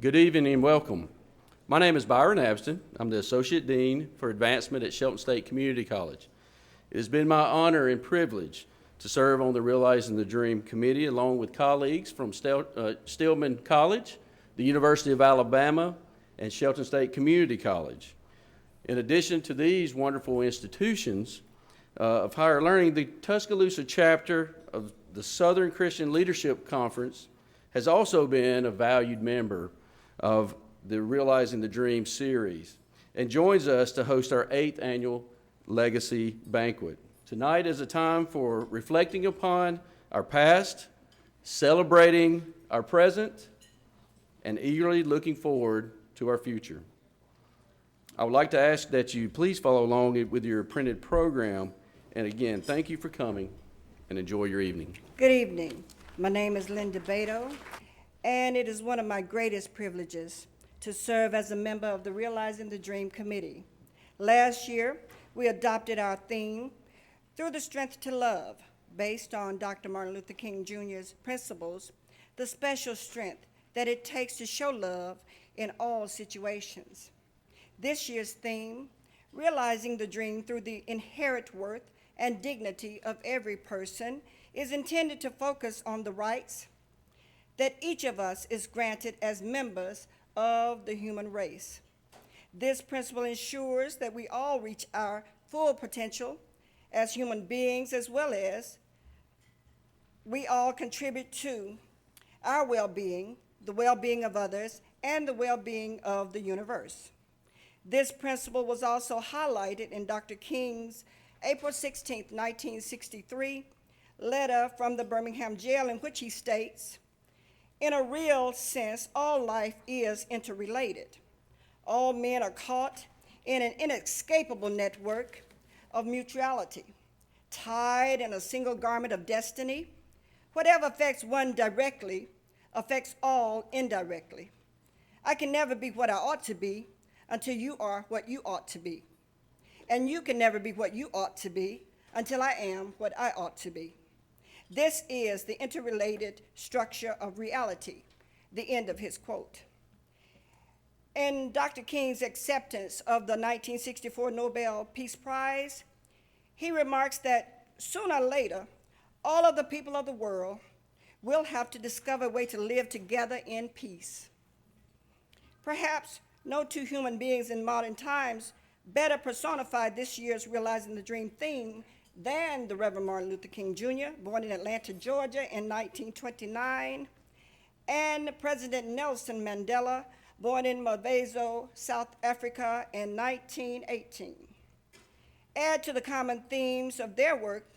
Good evening and welcome. My name is Byron Abston. I'm the Associate Dean for Advancement at Shelton State Community College. It has been my honor and privilege to serve on the Realizing the Dream Committee along with colleagues from Stillman College, the University of Alabama, and Shelton State Community College. In addition to these wonderful institutions of higher learning, the Tuscaloosa chapter of the Southern Christian Leadership Conference has also been a valued member of the Realizing the Dream series and joins us to host our 8th annual Legacy Banquet. Tonight is a time for reflecting upon our past, celebrating our present, and eagerly looking forward to our future. I would like to ask that you please follow along with your printed program. And again, thank you for coming and enjoy your evening. Good evening. My name is Linda Beto, and it is one of my greatest privileges to serve as a member of the Realizing the Dream Committee. Last year, we adopted our theme, Through the Strength to Love, based on Dr. Martin Luther King Jr.'s principles, the special strength that it takes to show love in all situations. This year's theme, Realizing the Dream through the Inherent Worth and Dignity of Every Person, is intended to focus on the rights that each of us is granted as members of the human race. This principle ensures that we all reach our full potential as human beings, as well as we all contribute to our well-being, the well-being of others, and the well-being of the universe. This principle was also highlighted in Dr. King's April 16, 1963, letter from the Birmingham jail, in which he states, "In a real sense, all life is interrelated. All men are caught in an inescapable network of mutuality, tied in a single garment of destiny. Whatever affects one directly affects all indirectly. I can never be what I ought to be until you are what you ought to be. And you can never be what you ought to be until I am what I ought to be. This is the interrelated structure of reality," the end of his quote. In Dr. King's acceptance of the 1964 Nobel Peace Prize, he remarks that sooner or later, all of the people of the world will have to discover a way to live together in peace. Perhaps no two human beings in modern times better personify this year's Realizing the Dream theme than the Reverend Martin Luther King Jr., born in Atlanta, Georgia in 1929, and President Nelson Mandela, born in Mavezo, South Africa in 1918. Add to the common themes of their work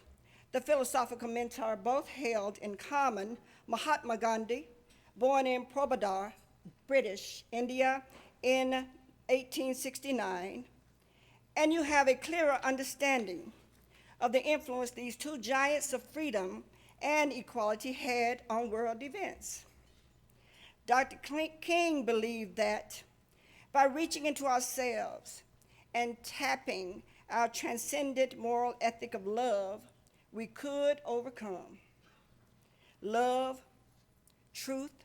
the philosophical mentor both held in common, Mahatma Gandhi, born in Porbandar, British India in 1869, and you have a clearer understanding of the influence these two giants of freedom and equality had on world events. Dr. King believed that by reaching into ourselves and tapping our transcendent moral ethic of love, we could overcome. Love, truth,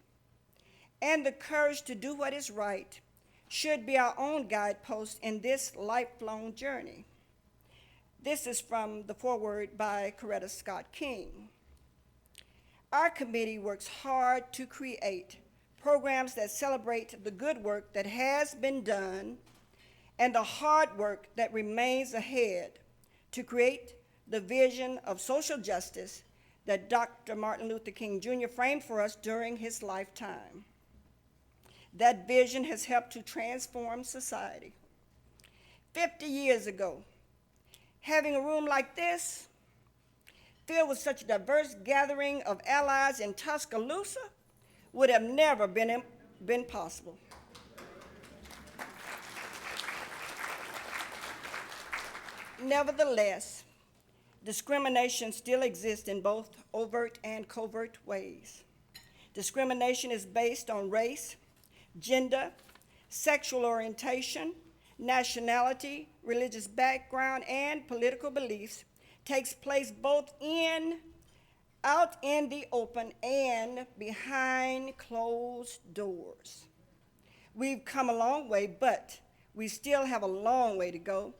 and the courage to do what is right should be our own guidepost in this lifelong journey. This is from the foreword by Coretta Scott King. Our committee works hard to create programs that celebrate the good work that has been done and the hard work that remains ahead to create the vision of social justice that Dr. Martin Luther King Jr. framed for us during his lifetime. That vision has helped to transform society. 50 years ago, having a room like this, filled with such a diverse gathering of allies in Tuscaloosa, would have never been possible. Nevertheless, discrimination still exists in both overt and covert ways. Discrimination is based on race, gender, sexual orientation, nationality, religious background, and political beliefs, takes place both out in the open and behind closed doors. We've come a long way, but we still have a long way to go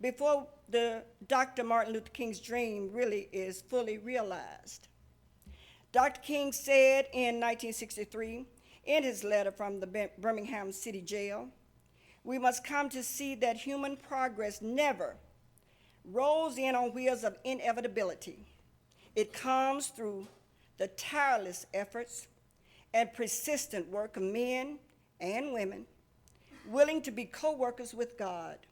before the Dr. Martin Luther King's dream really is fully realized. Dr. King said in 1963, in his letter from the Birmingham City Jail, "We must come to see that human progress never rolls in on wheels of inevitability. It comes through the tireless efforts and persistent work of men and women willing to be co-workers with God."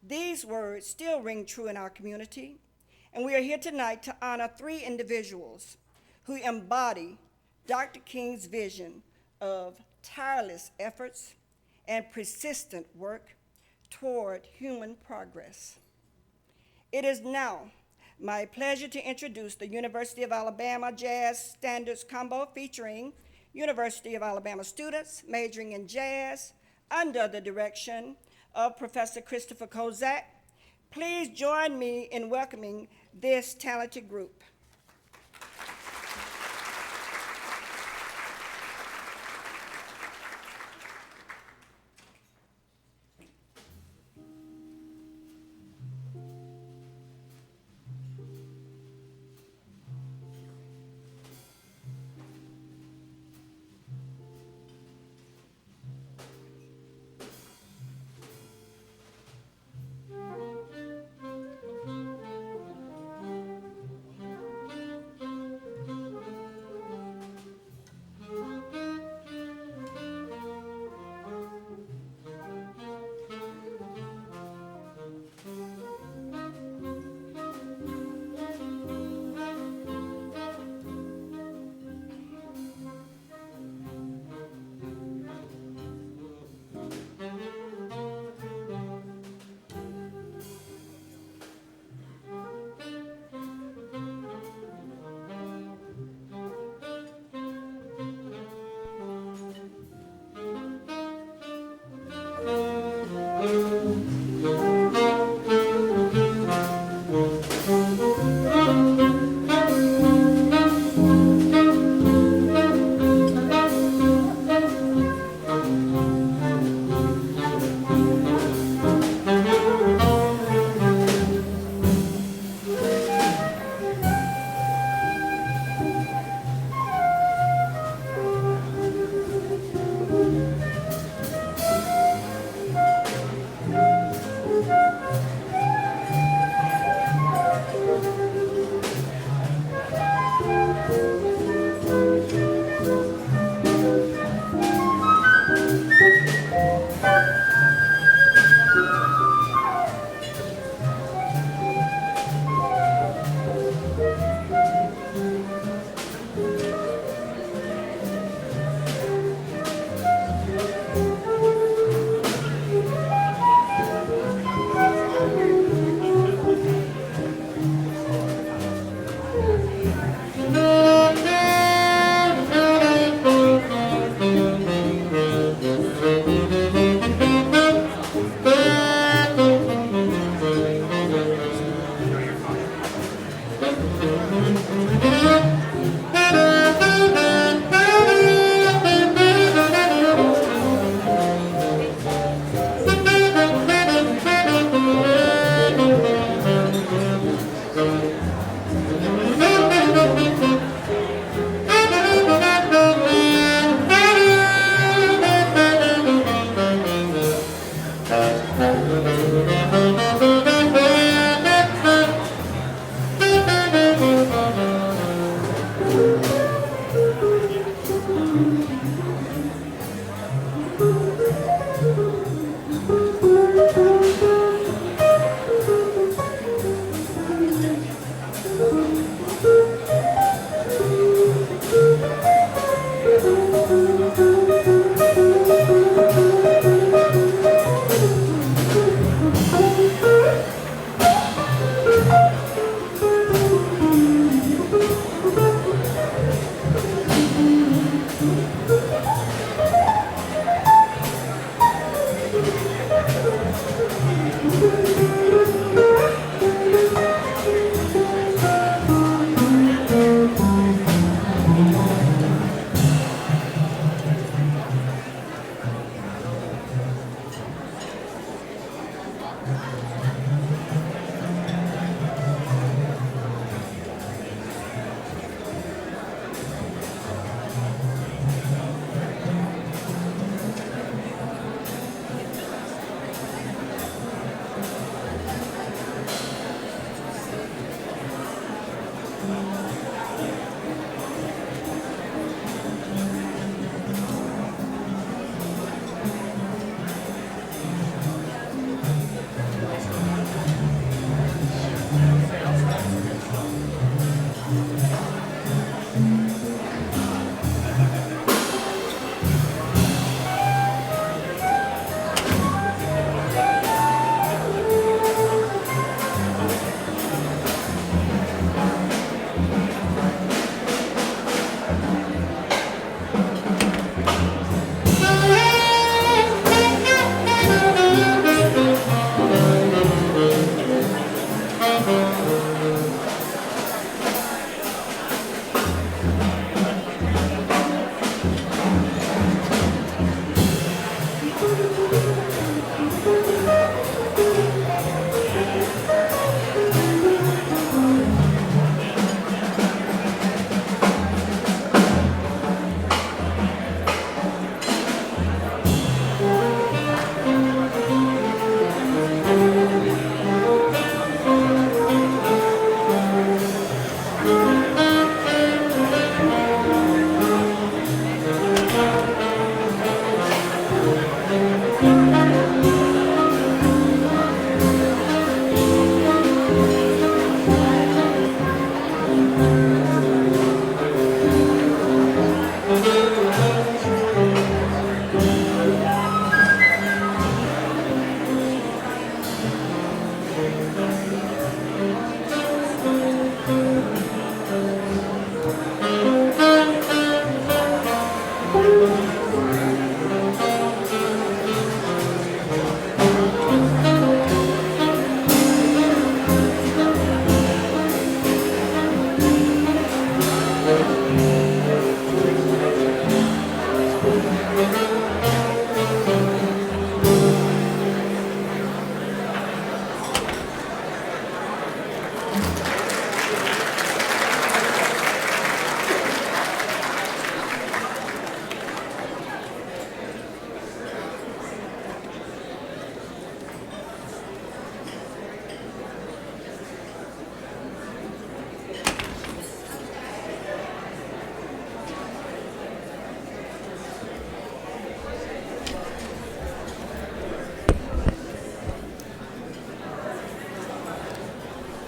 These words still ring true in our community, and we are here tonight to honor 3 individuals who embody Dr. King's vision of tireless efforts and persistent work toward human progress. It is now my pleasure to introduce the University of Alabama Jazz Standards Combo featuring University of Alabama students majoring in jazz under the direction of Professor Christopher Kozak. Please join me in welcoming this talented group.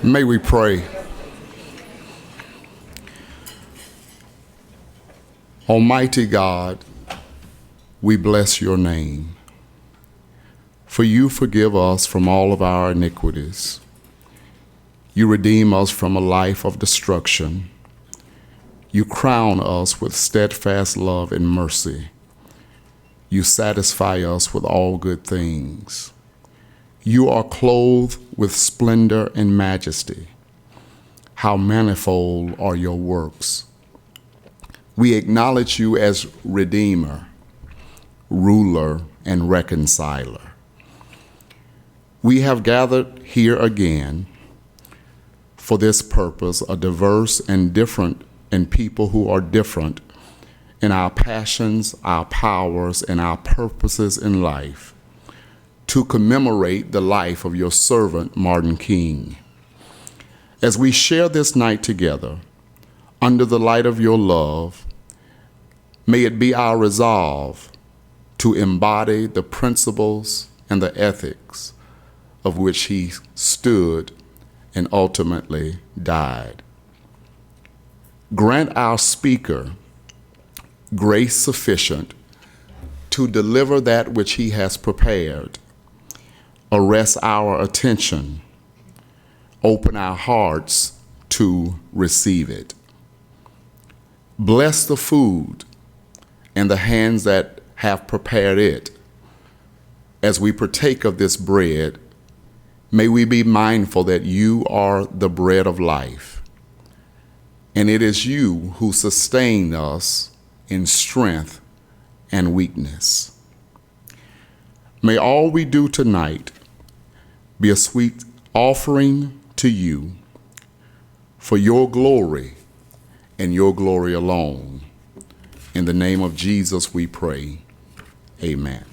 May we pray. Almighty God, we bless your name. For you forgive us from all of our iniquities. You redeem us from a life of destruction. You crown us with steadfast love and mercy. You satisfy us with all good things. You are clothed with splendor and majesty. How manifold are your works. We acknowledge you as Redeemer, Ruler, and Reconciler. We have gathered here again for this purpose, a diverse and different, and people who are different in our passions, our powers, and our purposes in life, to commemorate the life of your servant, Martin King. As we share this night together, under the light of your love, may it be our resolve to embody the principles and the ethics of which he stood and ultimately died. Grant our speaker grace sufficient to deliver that which he has prepared. Arrest our attention. Open our hearts to receive it. Bless the food and the hands that have prepared it. As we partake of this bread, may we be mindful that you are the bread of life, and it is you who sustain us in strength and weakness. May all we do tonight be a sweet offering to you for your glory and your glory alone. In the name of Jesus we pray, amen.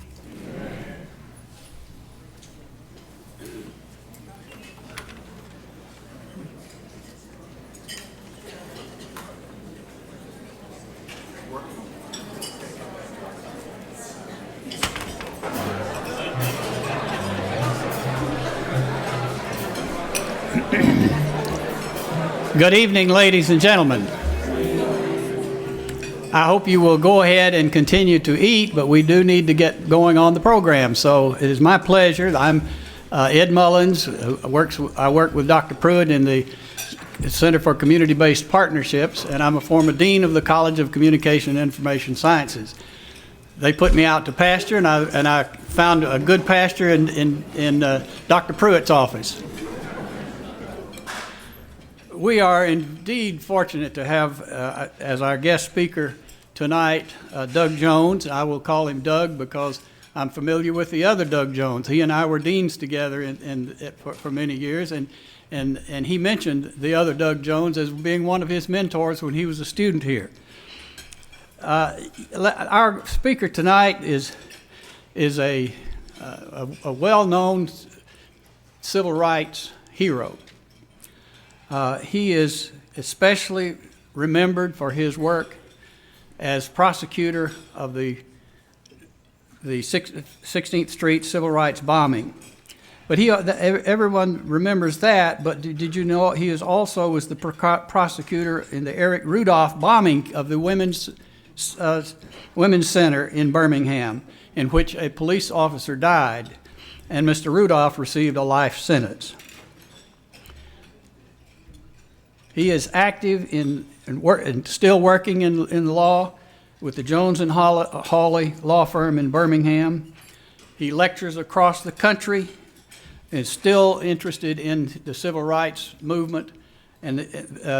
Good evening, ladies and gentlemen. I hope you will go ahead and continue to eat, but we do need to get going on the program. So it is my pleasure. I'm Ed Mullins. I work with Dr. Pruitt in the Center for Community-Based Partnerships, and I'm a former dean of the College of Communication and Information Sciences. They put me out to pasture, and I found a good pasture in Dr. Pruitt's office. We are indeed fortunate to have as our guest speaker tonight Doug Jones. I will call him Doug because I'm familiar with the other Doug Jones. He and I were deans together for many years, and he mentioned the other Doug Jones as being one of his mentors when he was a student here. Our speaker tonight is a well-known civil rights hero. He is especially remembered for his work as prosecutor of the 16th Street civil rights bombing. But everyone remembers that, but did you know he was the prosecutor in the Eric Rudolph bombing of the Women's Center in Birmingham, in which a police officer died, and Mr. Rudolph received a life sentence. He is active and still working in law with the Jones and Hawley law firm in Birmingham. He lectures across the country and is still interested in the civil rights movement, and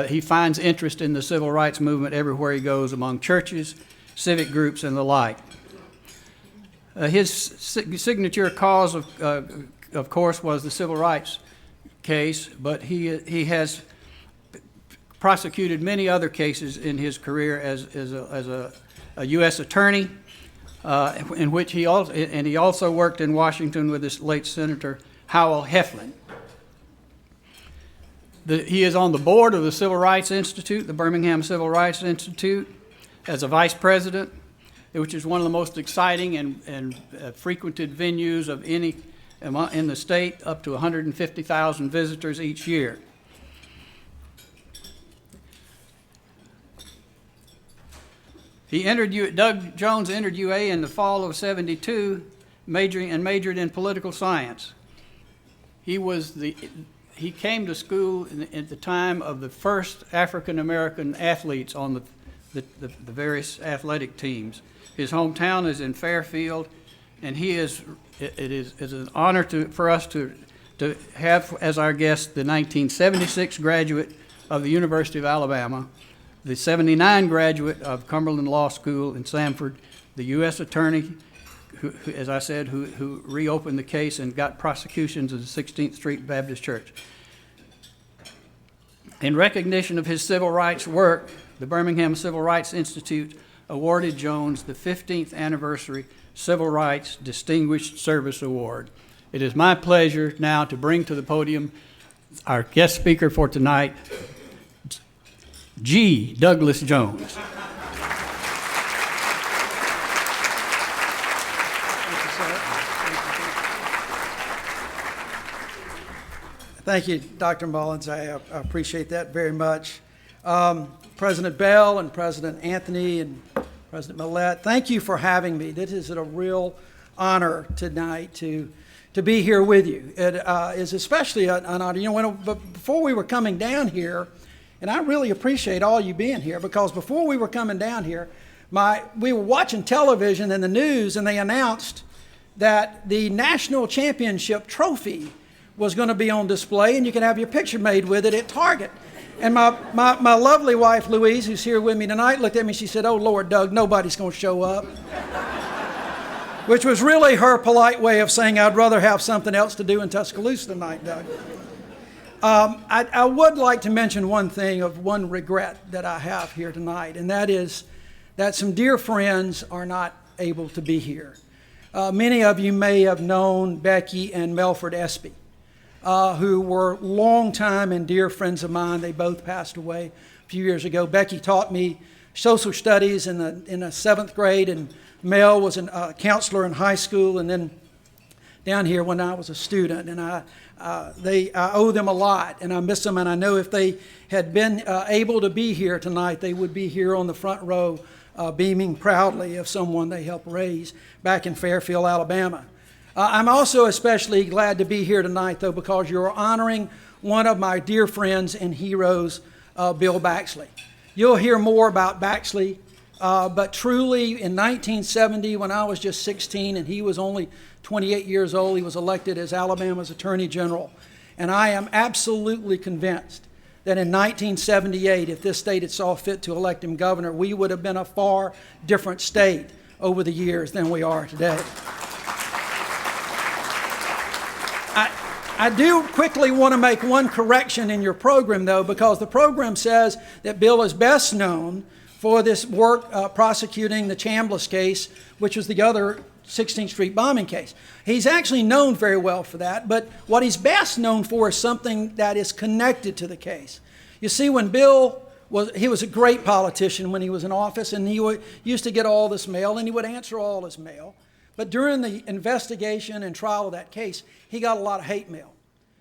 he finds interest in the civil rights movement everywhere he goes, among churches, civic groups, and the like. His signature cause, of course, was the civil rights case, but he has prosecuted many other cases in his career as a U.S. attorney, in which he also worked in Washington with his late Senator Howell Heflin. He is on the board of the Civil Rights Institute, the Birmingham Civil Rights Institute, as a vice president, which is one of the most exciting and frequented venues of any in the state, up to 150,000 visitors each year. Doug Jones entered UA in the fall of '72, majored in political science. He came to school at the time of the first African American athletes on the various athletic teams. His hometown is in Fairfield, and it is an honor for us to have as our guest the 1976 graduate of the University of Alabama, the '79 graduate of Cumberland Law School in Sanford, the U.S. attorney, who, as I said, who reopened the case and got prosecutions of the 16th Street Baptist Church. In recognition of his civil rights work, the Birmingham Civil Rights Institute awarded Jones the 15th Anniversary Civil Rights Distinguished Service Award. It is my pleasure now to bring to the podium our guest speaker for tonight, G. Douglas Jones. Thank you, Dr. Mullins. I appreciate that very much. President Bell and President Anthony and President Millett, thank you for having me. This is a real honor tonight to be here with you. It is especially an honor. You know, before we were coming down here, and I really appreciate all you being here, because before we were coming down here, we were watching television and the news, and they announced that the national championship trophy was going to be on display, and you can have your picture made with it at Target. And my lovely wife, Louise, who's here with me tonight, looked at me and she said, "Oh, Lord, Doug, nobody's going to show up." Which was really her polite way of saying, "I'd rather have something else to do in Tuscaloosa tonight, Doug." I would like to mention one regret that I have here tonight, and that is that some dear friends are not able to be here. Many of you may have known Becky and Melford Espy, who were longtime and dear friends of mine. They both passed away a few years ago. Becky taught me social studies in the 7th grade, and Mel was a counselor in high school, and then down here when I was a student. And I owe them a lot, and I miss them. And I know if they had been able to be here tonight, they would be here on the front row, beaming proudly of someone they helped raise back in Fairfield, Alabama. I'm also especially glad to be here tonight, though, because you're honoring one of my dear friends and heroes, Bill Baxley. You'll hear more about Baxley, but truly in 1970, when I was just 16 and he was only 28 years old, he was elected as Alabama's Attorney General. And I am absolutely convinced that in 1978, if this state had saw fit to elect him governor, we would have been a far different state over the years than we are today. I do quickly want to make one correction in your program, though, because the program says that Bill is best known for this work prosecuting the Chambliss case, which was the other 16th Street bombing case. He's actually known very well for that, but what he's best known for is something that is connected to the case. You see, when Bill he was a great politician when he was in office, and he used to get all this mail, and he would answer all his mail. But during the investigation and trial of that case, he got a lot of hate mail.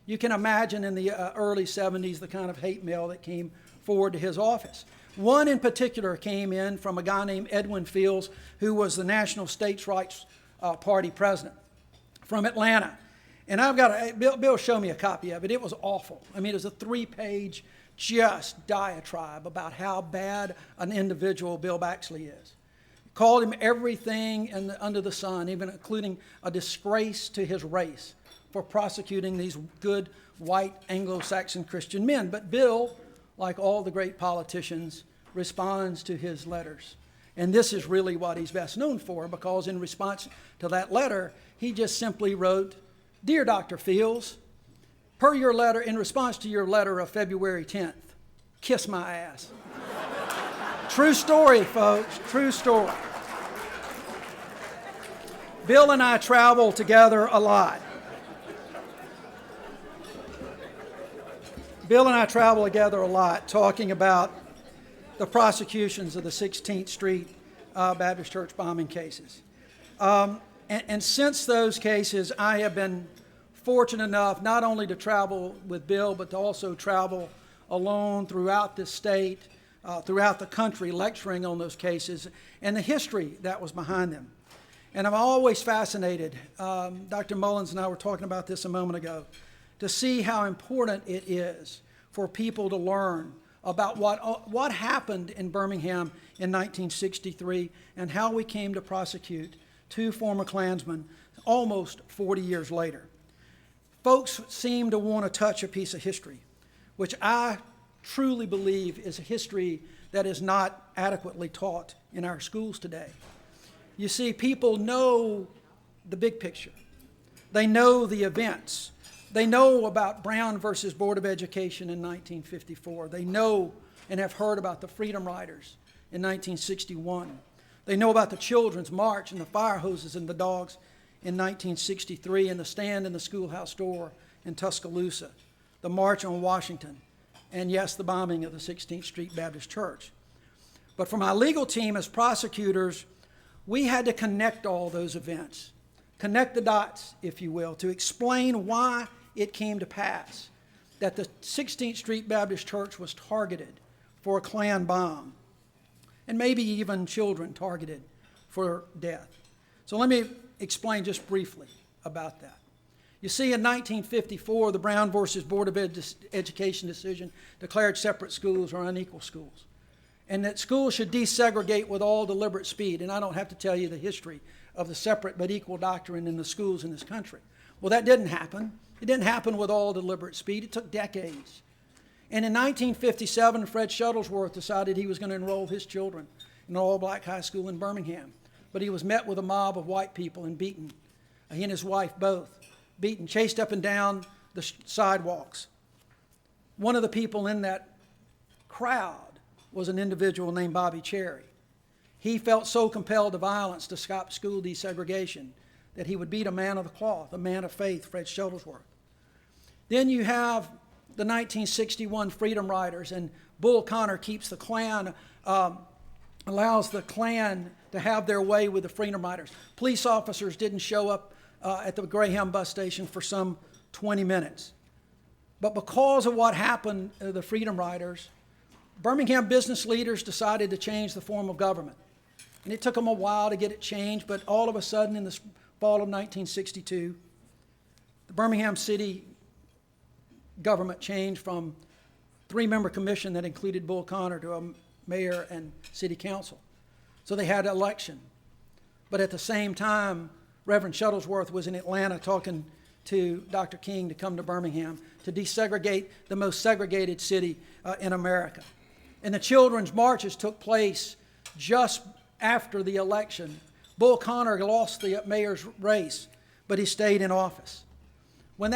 You can imagine in the early 70s the kind of hate mail that came forward to his office. One in particular came in from a guy named Edwin Fields, who was the National States Rights Party president from Atlanta. And Bill showed me a copy of it. It was awful. I mean, it was a 3-page just diatribe about how bad an individual Bill Baxley is. Called him everything under the sun, even including a disgrace to his race for prosecuting these good white Anglo-Saxon Christian men. But Bill, like all the great politicians, responds to his letters. And this is really what he's best known for, because in response to that letter, he just simply wrote, "Dear Dr. Fields, per your letter, in response to your letter of February 10th, kiss my ass." True story, folks, true story. Bill and I travel together a lot. Bill and I travel together a lot, talking about the prosecutions of the 16th Street Baptist Church bombing cases. And since those cases, I have been fortunate enough not only to travel with Bill, but to also travel alone throughout the state, throughout the country lecturing on those cases and the history that was behind them. And I'm always fascinated, Dr. Mullins and I were talking about this a moment ago, to see how important it is for people to learn about what happened in Birmingham in 1963 and how we came to prosecute 2 former Klansmen almost 40 years later. Folks seem to want to touch a piece of history, which I truly believe is a history that is not adequately taught in our schools today. You see, people know the big picture. They know the events. They know about Brown versus Board of Education in 1954. They know and have heard about the Freedom Riders in 1961. They know about the Children's March and the fire hoses and the dogs in 1963, and the stand in the schoolhouse door in Tuscaloosa, the March on Washington, and yes, the bombing of the 16th Street Baptist Church. But for my legal team as prosecutors, we had to connect all those events, connect the dots, if you will, to explain why it came to pass that the 16th Street Baptist Church was targeted for a Klan bomb, and maybe even children targeted for death. So let me explain just briefly about that. You see, in 1954, the Brown versus Board of Education decision declared separate schools or unequal schools, and that schools should desegregate with all deliberate speed. And I don't have to tell you the history of the separate but equal doctrine in the schools in this country. Well, that didn't happen. It didn't happen with all deliberate speed. It took decades. And in 1957, Fred Shuttlesworth decided he was going to enroll his children in an all-black high school in Birmingham. But he was met with a mob of white people and beaten. He and his wife both beaten, chased up and down the sidewalks. One of the people in that crowd was an individual named Bobby Cherry. He felt so compelled to violence to stop school desegregation that he would beat a man of the cloth, a man of faith, Fred Shuttlesworth. Then you have the 1961 Freedom Riders, and Bull Connor keeps the Klan, allows the Klan to have their way with the Freedom Riders. Police officers didn't show up at the Greyhound bus station for some 20 minutes. But because of what happened to the Freedom Riders, Birmingham business leaders decided to change the form of government. And it took them a while to get it changed, but all of a sudden in the fall of 1962, the Birmingham City government changed from a 3-member commission that included Bull Connor to a mayor and city council. So they had an election. But at the same time, Reverend Shuttlesworth was in Atlanta talking to Dr. King to come to Birmingham to desegregate the most segregated city in America. And the children's marches took place just after the election. Bull Connor lost the mayor's race, but he stayed in office. When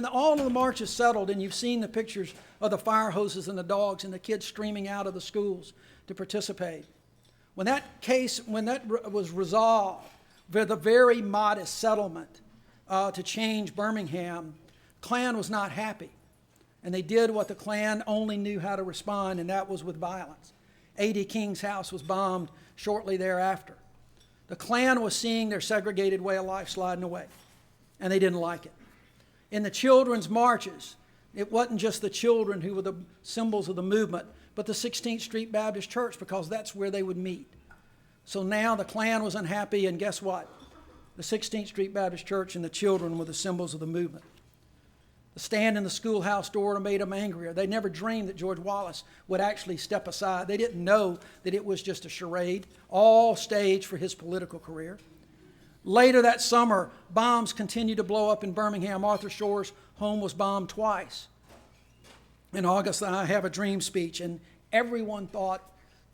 all of the marches settled, and you've seen the pictures of the fire hoses and the dogs and the kids streaming out of the schools to participate, when that was resolved with a very modest settlement to change Birmingham, Klan was not happy. And they did what the Klan only knew how to respond, and that was with violence. A.D. King's house was bombed shortly thereafter. The Klan was seeing their segregated way of life sliding away, and they didn't like it. In the children's marches, it wasn't just the children who were the symbols of the movement, but the 16th Street Baptist Church, because that's where they would meet. So now the Klan was unhappy, and guess what? The 16th Street Baptist Church and the children were the symbols of the movement. The stand in the schoolhouse door made them angrier. They never dreamed that George Wallace would actually step aside. They didn't know that it was just a charade, all staged for his political career. Later that summer, bombs continued to blow up in Birmingham. Arthur Shore's home was bombed twice. In August, I have a dream speech, and everyone thought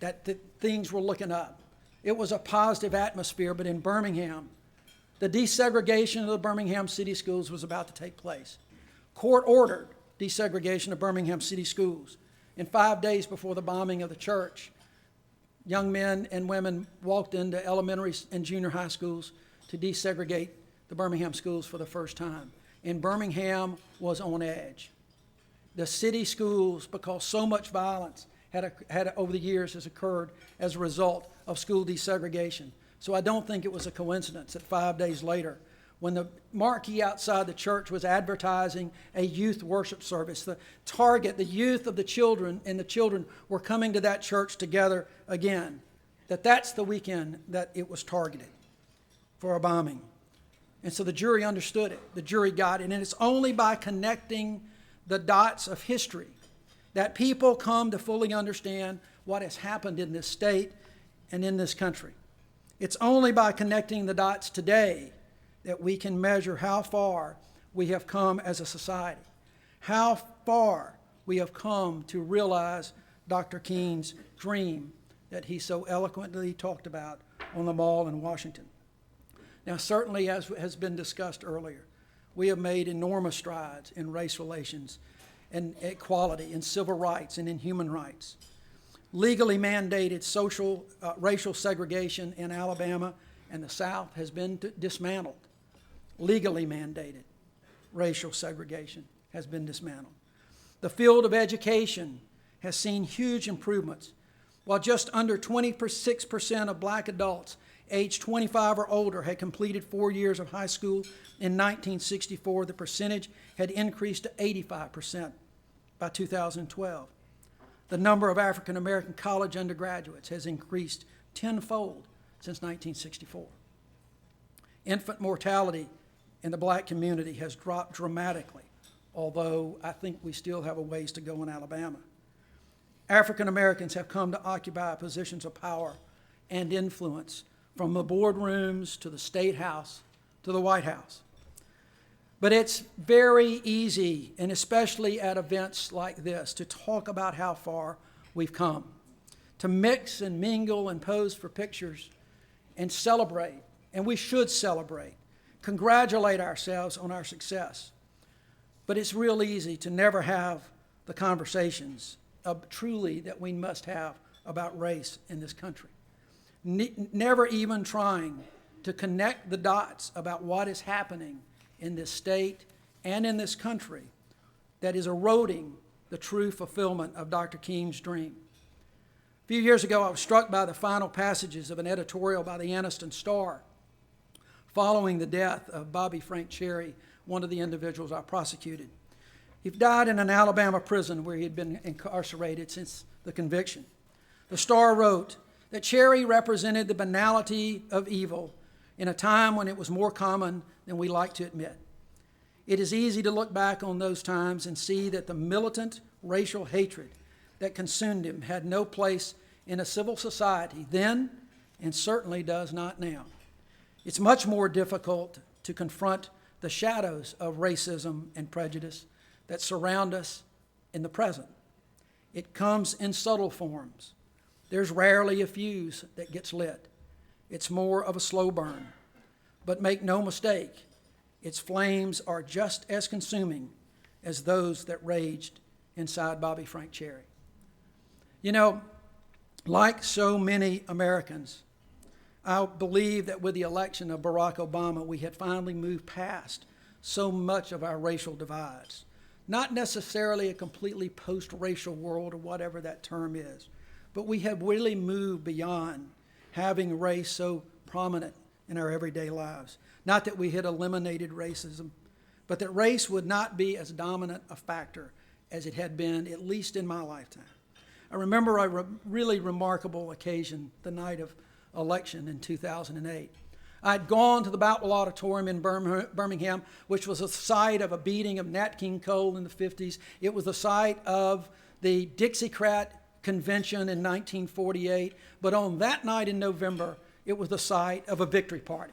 that things were looking up. It was a positive atmosphere, but in Birmingham, the desegregation of the Birmingham city schools was about to take place. Court ordered desegregation of Birmingham city schools. And 5 days before the bombing of the church, young men and women walked into elementary and junior high schools to desegregate the Birmingham schools for the first time. And Birmingham was on edge. The city schools, because so much violence had over the years has occurred as a result of school desegregation. So I don't think it was a coincidence that 5 days later, when the marquee outside the church was advertising a youth worship service. The target, the youth of the children, and the children were coming to that church together again. That's the weekend that it was targeted for a bombing. And so the jury understood it. The jury got it. And it's only by connecting the dots of history that people come to fully understand what has happened in this state and in this country. It's only by connecting the dots today that we can measure how far we have come as a society, how far we have come to realize Dr. King's dream that he so eloquently talked about on the Mall in Washington. Now, certainly, as has been discussed earlier, we have made enormous strides in race relations and equality, in civil rights, and in human rights. Legally mandated racial segregation in Alabama and the South has been dismantled. Legally mandated racial segregation has been dismantled. The field of education has seen huge improvements. While just under 26% of black adults aged 25 or older had completed 4 years of high school in 1964, the percentage had increased to 85% by 2012. The number of African American college undergraduates has increased tenfold since 1964. Infant mortality in the black community has dropped dramatically, although I think we still have a ways to go in Alabama. African Americans have come to occupy positions of power and influence from the boardrooms to the State House to the White House. But it's very easy, and especially at events like this, to talk about how far we've come, to mix and mingle and pose for pictures and celebrate, and we should celebrate, congratulate ourselves on our success. But it's real easy to never have the conversations truly that we must have about race in this country. Never even trying to connect the dots about what is happening in this state and in this country that is eroding the true fulfillment of Dr. King's dream. A few years ago, I was struck by the final passages of an editorial by the Anniston Star following the death of Bobby Frank Cherry, one of the individuals I prosecuted. He died in an Alabama prison where he had been incarcerated since the conviction. The Star wrote that Cherry represented the banality of evil in a time when it was more common than we like to admit. It is easy to look back on those times and see that the militant racial hatred that consumed him had no place in a civil society then, and certainly does not now. It's much more difficult to confront the shadows of racism and prejudice that surround us in the present. It comes in subtle forms. There's rarely a fuse that gets lit. It's more of a slow burn. But make no mistake, its flames are just as consuming as those that raged inside Bobby Frank Cherry. You know, like so many Americans, I believe that with the election of Barack Obama, we had finally moved past so much of our racial divides. Not necessarily a completely post-racial world or whatever that term is, but we have really moved beyond having race so prominent in our everyday lives. Not that we had eliminated racism, but that race would not be as dominant a factor as it had been, at least in my lifetime. I remember a really remarkable occasion the night of election in 2008. I'd gone to the Boutwell Auditorium in Birmingham, which was the site of a beating of Nat King Cole in the 50s. It was the site of the Dixiecrat Convention in 1948. But on that night in November, it was the site of a victory party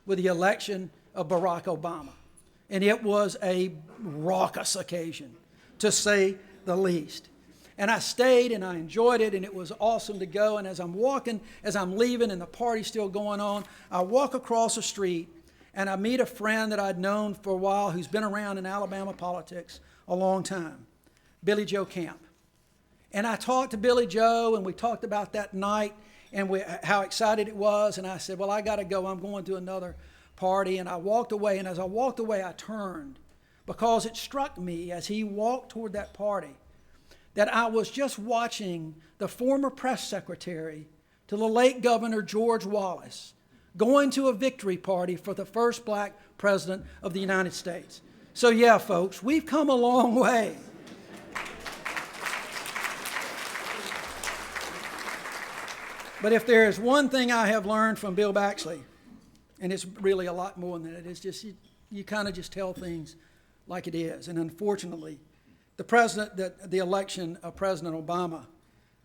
with the election of Barack Obama. And it was a raucous occasion, to say the least. And I stayed and I enjoyed it, and it was awesome to go. And as I'm walking, as I'm leaving and the party's still going on, I walk across the street and I meet a friend that I'd known for a while who's been around in Alabama politics a long time, Billy Joe Camp. And I talked to Billy Joe, and we talked about that night and how excited it was. And I said, well, I got to go. I'm going to another party. And I walked away, and as I walked away, I turned because it struck me as he walked toward that party that I was just watching the former press secretary to the late Governor George Wallace going to a victory party for the first black president of the United States. So yeah, folks, we've come a long way. But if there is one thing I have learned from Bill Baxley, and it's really a lot more than that, it's just you kind of just tell things like it is. And unfortunately, the election of President Obama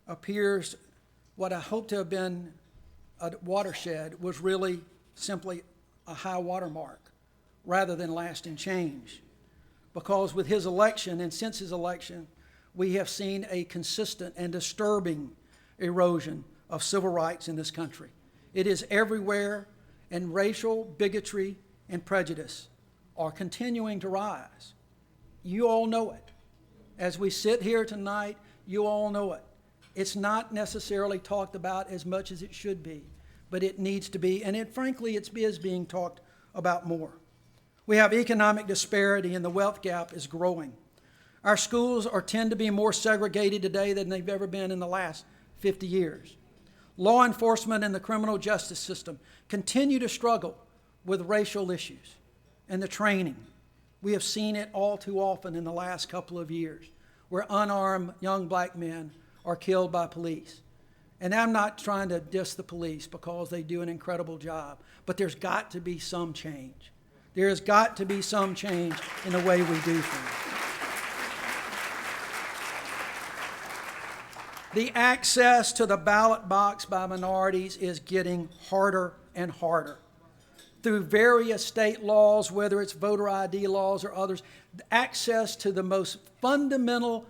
appears what I hope to have been a watershed was really simply a high watermark rather than lasting change. Because with his election and since his election, we have seen a consistent and disturbing erosion of civil rights in this country. It is everywhere, and racial bigotry and prejudice are continuing to rise. You all know it. As we sit here tonight, you all know it. It's not necessarily talked about as much as it should be, but it needs to be, and frankly, it is being talked about more. We have economic disparity, and the wealth gap is growing. Our schools tend to be more segregated today than they've ever been in the last 50 years. Law enforcement and the criminal justice system continue to struggle with racial issues and the training. We have seen it all too often in the last couple of years, where unarmed young black men are killed by police. And I'm not trying to diss the police because they do an incredible job, but there's got to be some change. There has got to be some change in the way we do things. The access to the ballot box by minorities is getting harder and harder. Through various state laws, whether it's voter ID laws or others, access to the most fundamental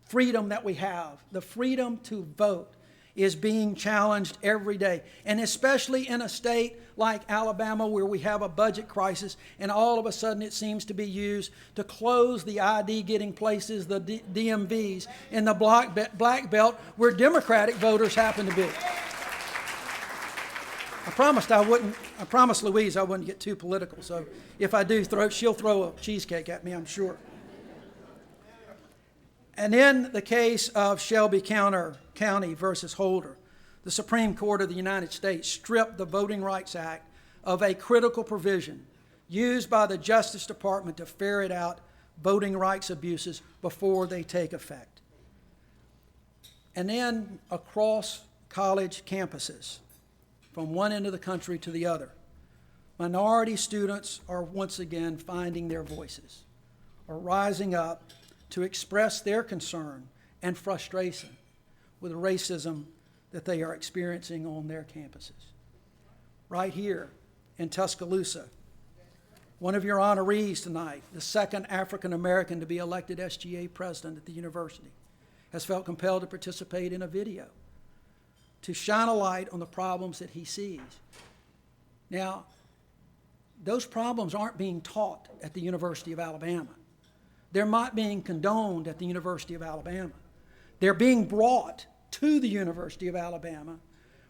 freedom that we have, the freedom to vote, is being challenged every day. And especially in a state like Alabama, where we have a budget crisis, and all of a sudden it seems to be used to close the ID-getting places, the DMVs, in the black belt where Democratic voters happen to be. I promised Louise I wouldn't get too political, so if I do, she'll throw a cheesecake at me, I'm sure. And in the case of Shelby County versus Holder, the Supreme Court of the United States stripped the Voting Rights Act of a critical provision used by the Justice Department to ferret out voting rights abuses before they take effect. And then across college campuses, from one end of the country to the other, minority students are once again finding their voices, are rising up to express their concern and frustration with the racism that they are experiencing on their campuses. Right here in Tuscaloosa, one of your honorees tonight, the second African American to be elected SGA president at the university, has felt compelled to participate in a video to shine a light on the problems that he sees. Now, those problems aren't being taught at the University of Alabama. They're not being condoned at the University of Alabama. They're being brought to the University of Alabama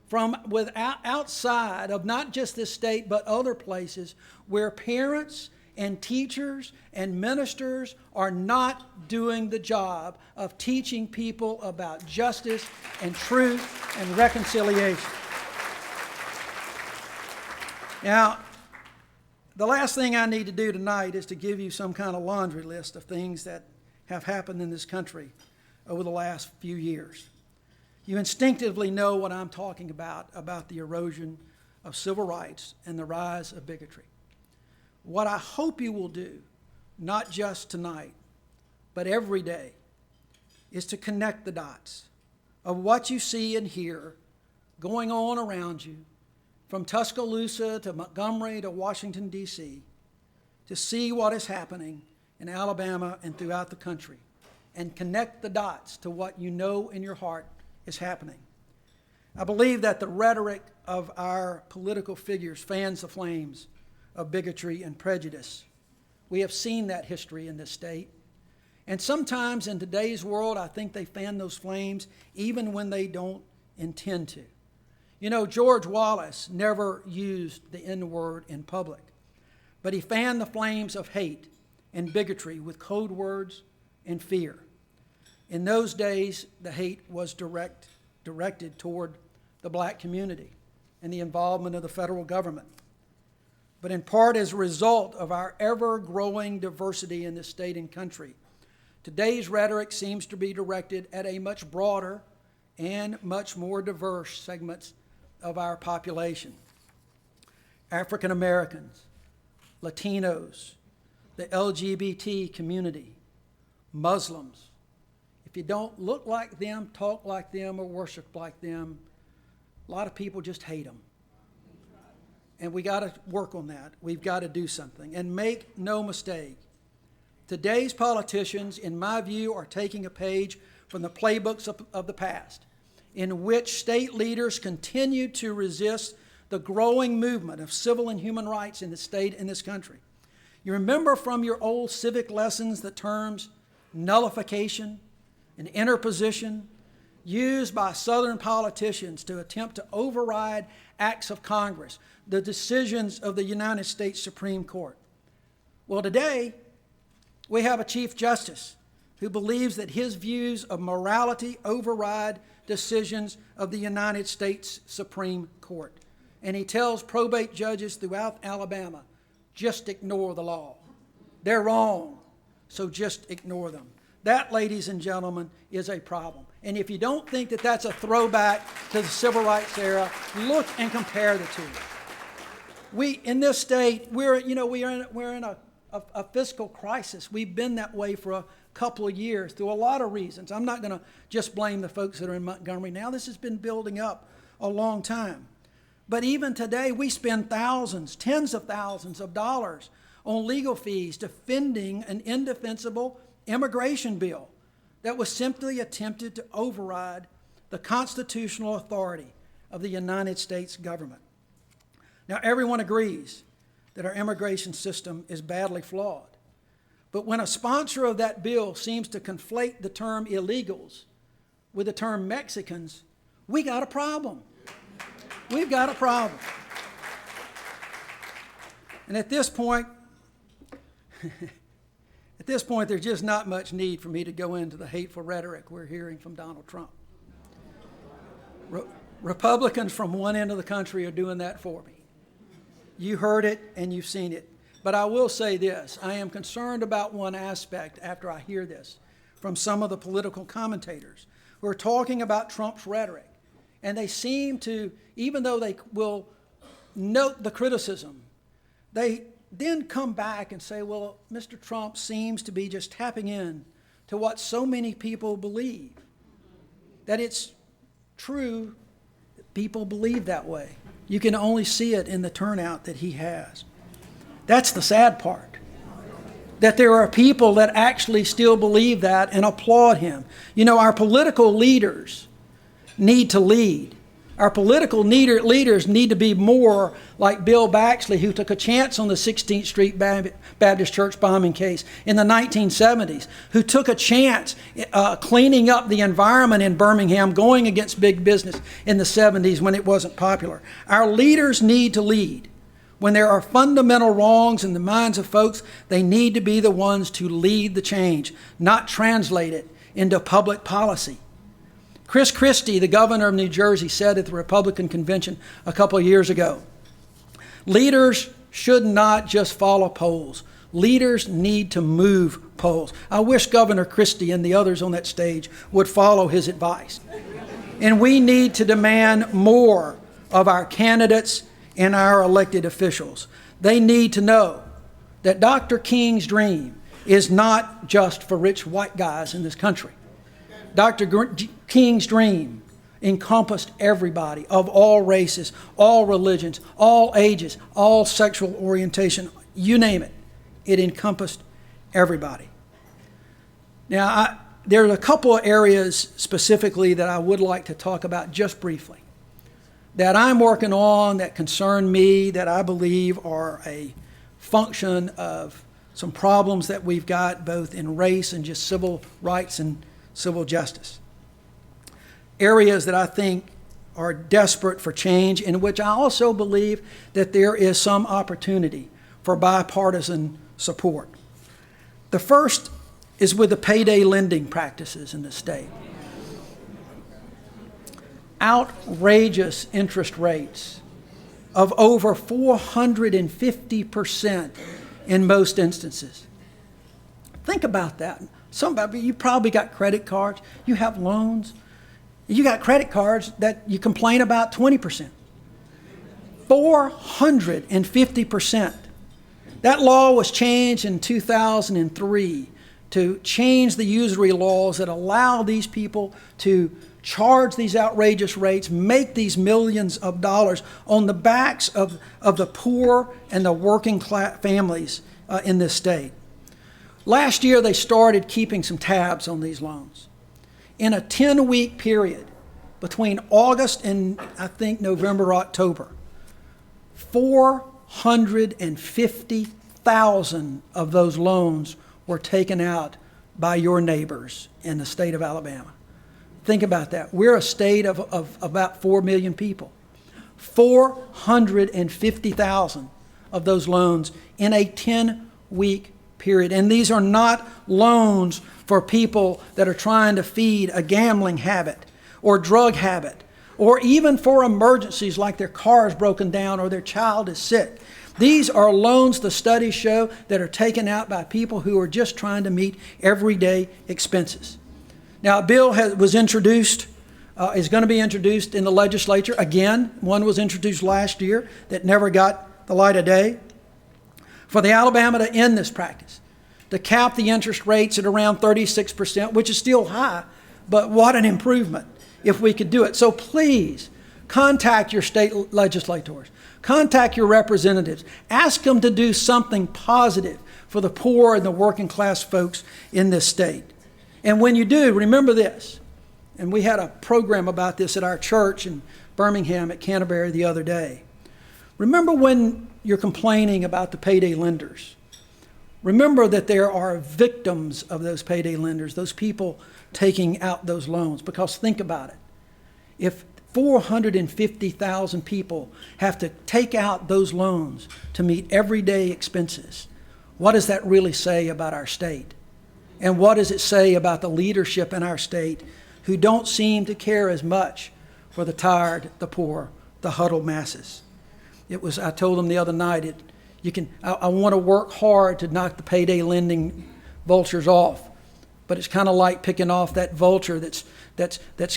from outside of not just this state, but other places where parents and teachers and ministers are not doing the job of teaching people about justice and truth and reconciliation. Now, the last thing I need to do tonight is to give you some kind of laundry list of things that have happened in this country over the last few years. You instinctively know what I'm talking about the erosion of civil rights and the rise of bigotry. What I hope you will do, not just tonight, but every day, is to connect the dots of what you see and hear going on around you, from Tuscaloosa to Montgomery to Washington, D.C., to see what is happening in Alabama and throughout the country, and connect the dots to what you know in your heart is happening. I believe that the rhetoric of our political figures fans the flames of bigotry and prejudice. We have seen that history in this state. And sometimes in today's world, I think they fan those flames even when they don't intend to. You know, George Wallace never used the N-word in public, but he fanned the flames of hate and bigotry with code words and fear. In those days, the hate was directed toward the black community. and the involvement of the federal government, but in part as a result of our ever-growing diversity in this state and country. Today's rhetoric seems to be directed at a much broader and much more diverse segments of our population. African Americans, Latinos, the LGBT community, Muslims. If you don't look like them, talk like them, or worship like them, a lot of people just hate them. And we got to work on that. We've got to do something. And make no mistake, today's politicians, in my view, are taking a page from the playbooks of the past, in which state leaders continue to resist the growing movement of civil and human rights in the state and this country. You remember from your old civic lessons the terms nullification and interposition used by Southern politicians to attempt to override acts of Congress, the decisions of the United States Supreme Court. Well, today, we have a Chief Justice who believes that his views of morality override decisions of the United States Supreme Court. And he tells probate judges throughout Alabama, just ignore the law. They're wrong, so just ignore them. That, ladies and gentlemen, is a problem. And if you don't think that that's a throwback to the civil rights era, look and compare the two. We, in this state, we're in a fiscal crisis. We've been that way for a couple of years through a lot of reasons. I'm not going to just blame the folks that are in Montgomery now. This has been building up a long time. But even today, we spend thousands, tens of thousands of dollars on legal fees defending an indefensible immigration bill that was simply attempted to override the constitutional authority of the United States government. Now, everyone agrees that our immigration system is badly flawed. But when a sponsor of that bill seems to conflate the term illegals with the term Mexicans, we got a problem. We've got a problem. And at this point, there's just not much need for me to go into the hateful rhetoric we're hearing from Donald Trump. Republicans from one end of the country are doing that for me. You heard it and you've seen it. But I will say this, I am concerned about one aspect after I hear this from some of the political commentators who are talking about Trump's rhetoric. And they seem to, even though they will note the criticism, they then come back and say, well, Mr. Trump seems to be just tapping in to what so many people believe. That it's true that people believe that way. You can only see it in the turnout that he has. That's the sad part. That there are people that actually still believe that and applaud him. You know, our political leaders need to lead. Our political leaders need to be more like Bill Baxley, who took a chance on the 16th Street Baptist Church bombing case in the 1970s, who took a chance cleaning up the environment in Birmingham, going against big business in the 70s when it wasn't popular. Our leaders need to lead. When there are fundamental wrongs in the minds of folks, they need to be the ones to lead the change, not translate it into public policy. Chris Christie, the governor of New Jersey, said at the Republican convention a couple of years ago, leaders should not just follow polls. Leaders need to move polls. I wish Governor Christie and the others on that stage would follow his advice. And we need to demand more of our candidates and our elected officials. They need to know that Dr. King's dream is not just for rich white guys in this country. Dr. King's dream encompassed everybody of all races, all religions, all ages, all sexual orientation, you name it. It encompassed everybody. Now, there are a couple of areas specifically that I would like to talk about just briefly that I'm working on that concern me, that I believe are a function of some problems that we've got both in race and just civil rights and civil justice. Areas that I think are desperate for change, in which I also believe that there is some opportunity for bipartisan support. The first is with the payday lending practices in the state. Outrageous interest rates of over 450% in most instances. Think about that. Somebody, you probably got credit cards, you have loans, you got credit cards that you complain about 20%. 450%. That law was changed in 2003 to change the usury laws that allow these people to charge these outrageous rates, make these millions of dollars on the backs of the poor and the working class families in this state. Last year, they started keeping some tabs on these loans. In a 10-week period between August and, I think, November, October, 450,000 of those loans were taken out by your neighbors in the state of Alabama. Think about that. We're a state of about 4 million people. 450,000 of those loans in a 10-week period. And these are not loans for people that are trying to feed a gambling habit or drug habit, or even for emergencies like their car is broken down or their child is sick. These are loans, the studies show, that are taken out by people who are just trying to meet everyday expenses. Now, a bill was introduced, is going to be introduced in the legislature. Again, one was introduced last year that never got the light of day. For the Alabama to end this practice, to cap the interest rates at around 36%, which is still high, but what an improvement if we could do it. So please, contact your state legislators. Contact your representatives. Ask them to do something positive for the poor and the working class folks in this state. And when you do, remember this. And we had a program about this at our church in Birmingham at Canterbury the other day. Remember when you're complaining about the payday lenders. Remember that there are victims of those payday lenders, those people taking out those loans. Because think about it. If 450,000 people have to take out those loans to meet everyday expenses, what does that really say about our state? And what does it say about the leadership in our state who don't seem to care as much for the tired, the poor, the huddled masses? I told them the other night, I want to work hard to knock the payday lending vultures off, but it's kind of like picking off that vulture that's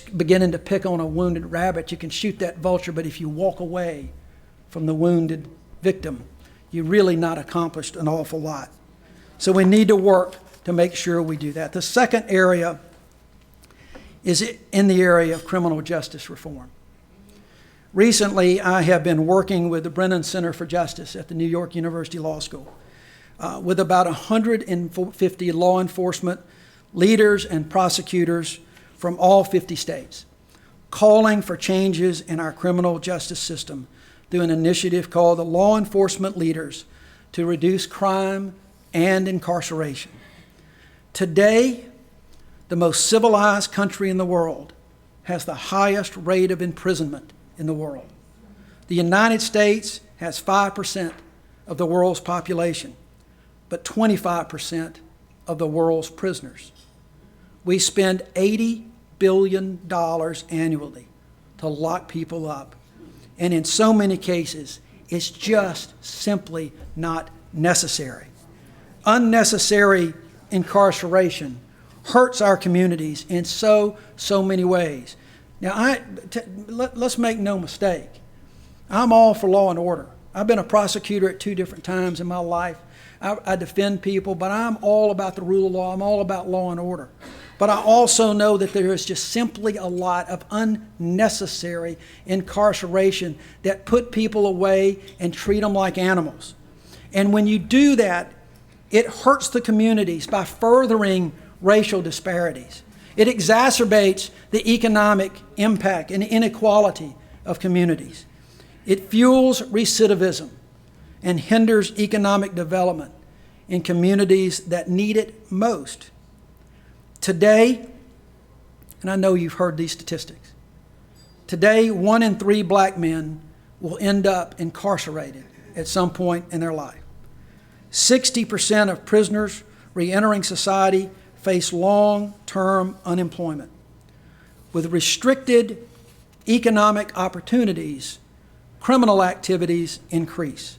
beginning to pick on a wounded rabbit. You can shoot that vulture, but if you walk away from the wounded victim, you really not accomplished an awful lot. So we need to work to make sure we do that. The second area is in the area of criminal justice reform. Recently, I have been working with the Brennan Center for Justice at the New York University Law School with about 150 law enforcement leaders and prosecutors from all 50 states, calling for changes in our criminal justice system through an initiative called the Law Enforcement Leaders to Reduce Crime and Incarceration. Today, the most civilized country in the world has the highest rate of imprisonment in the world. The United States has 5% of the world's population, but 25% of the world's prisoners. We spend $80 billion annually to lock people up. And in so many cases, it's just simply not necessary. Unnecessary incarceration hurts our communities in so many ways. Now, let's make no mistake. I'm all for law and order. I've been a prosecutor at 2 different times in my life. I defend people, but I'm all about the rule of law. I'm all about law and order. But I also know that there is just simply a lot of unnecessary incarceration that put people away and treat them like animals. And when you do that, it hurts the communities by furthering racial disparities. It exacerbates the economic impact and inequality of communities. It fuels recidivism and hinders economic development in communities that need it most. Today, and I know you've heard these statistics, today 1 in 3 black men will end up incarcerated at some point in their life. 60% of prisoners re-entering society face long-term unemployment. With restricted economic opportunities, criminal activities increase.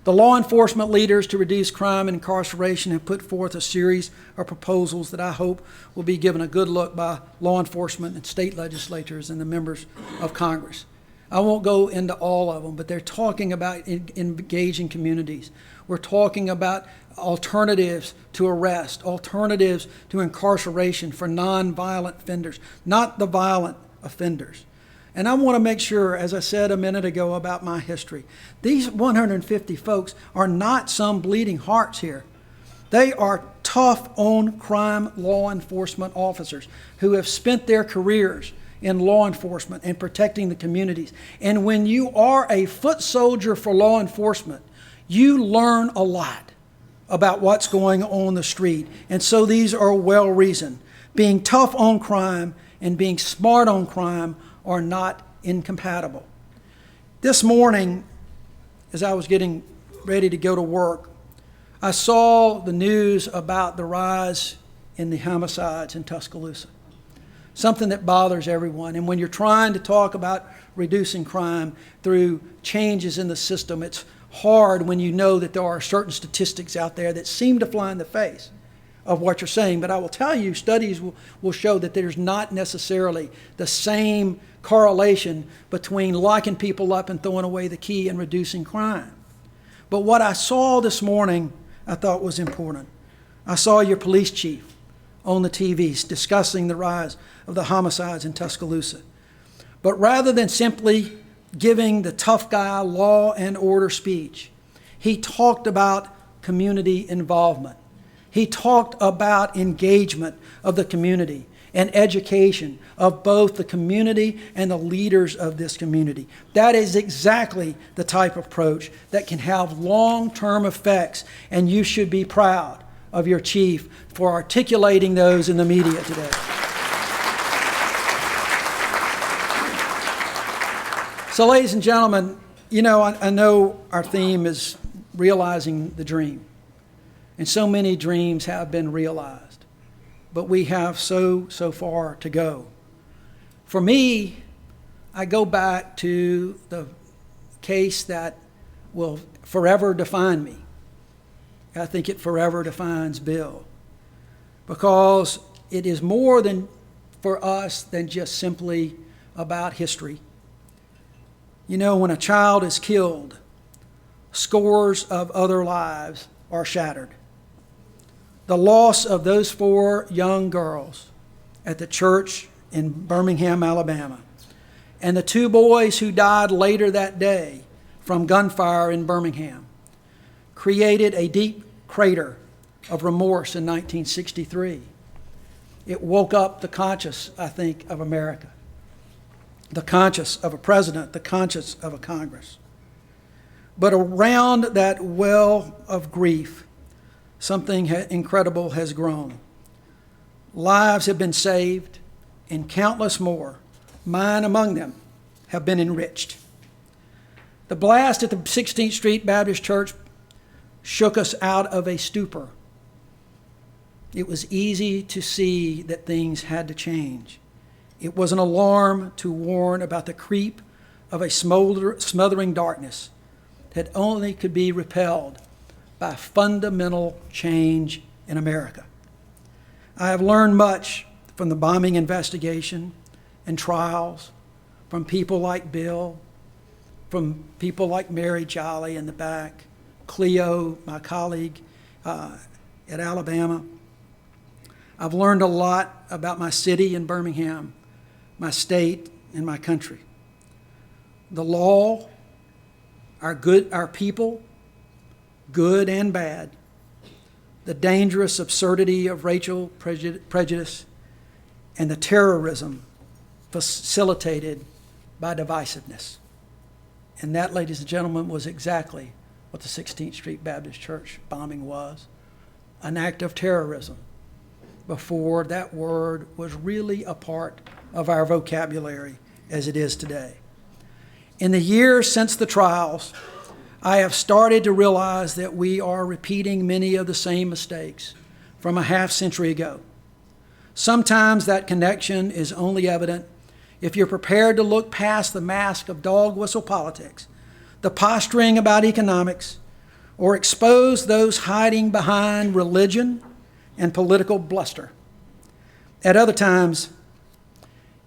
The law enforcement leaders to reduce crime and incarceration have put forth a series of proposals that I hope will be given a good look by law enforcement and state legislators and the members of Congress. I won't go into all of them, but they're talking about engaging communities. We're talking about alternatives to arrest, alternatives to incarceration for nonviolent offenders, not the violent offenders. And I want to make sure, as I said a minute ago about my history, these 150 folks are not some bleeding hearts here. They are tough on crime law enforcement officers who have spent their careers in law enforcement and protecting the communities. And when you are a foot soldier for law enforcement, you learn a lot about what's going on the street. And so these are well reasoned. Being tough on crime and being smart on crime are not incompatible. This morning, as I was getting ready to go to work, I saw the news about the rise in the homicides in Tuscaloosa, something that bothers everyone. And when you're trying to talk about reducing crime through changes in the system, it's hard when you know that there are certain statistics out there that seem to fly in the face of what you're saying. But I will tell you, studies will show that there's not necessarily the same correlation between locking people up and throwing away the key and reducing crime. But what I saw this morning, I thought was important. I saw your police chief on the TVs discussing the rise of the homicides in Tuscaloosa. But rather than simply giving the tough guy law and order speech, he talked about community involvement. He talked about engagement of the community and education of both the community and the leaders of this community. That is exactly the type of approach that can have long-term effects, and you should be proud of your chief for articulating those in the media today. So, ladies and gentlemen, you know, I know our theme is realizing the dream. And so many dreams have been realized, but we have so far to go. For me, I go back to the case that will forever define me. I think it forever defines Bill, because it is more than for us than just simply about history. You know, when a child is killed, scores of other lives are shattered. The loss of those 4 young girls at the church in Birmingham, Alabama, and the 2 boys who died later that day from gunfire in Birmingham created a deep crater of remorse in 1963. It woke up the conscience, I think, of America, the conscience of a president, the conscience of a Congress. But around that well of grief, something incredible has grown. Lives have been saved, and countless more, mine among them, have been enriched. The blast at the 16th Street Baptist Church shook us out of a stupor. It was easy to see that things had to change. It was an alarm to warn about the creep of a smothering darkness that only could be repelled by fundamental change in America. I have learned much from the bombing investigation and trials, from people like Bill, from people like Mary Jolly in the back, Cleo, my colleague at Alabama. I've learned a lot about my city in Birmingham, my state, and my country. The law, our people, good and bad, the dangerous absurdity of racial prejudice, and the terrorism facilitated by divisiveness. And that, ladies and gentlemen, was exactly what the 16th Street Baptist Church bombing was, an act of terrorism, before that word was really a part of our vocabulary as it is today. In the years since the trials, I have started to realize that we are repeating many of the same mistakes from a half century ago. Sometimes that connection is only evident if you're prepared to look past the mask of dog whistle politics, the posturing about economics, or expose those hiding behind religion and political bluster. At other times,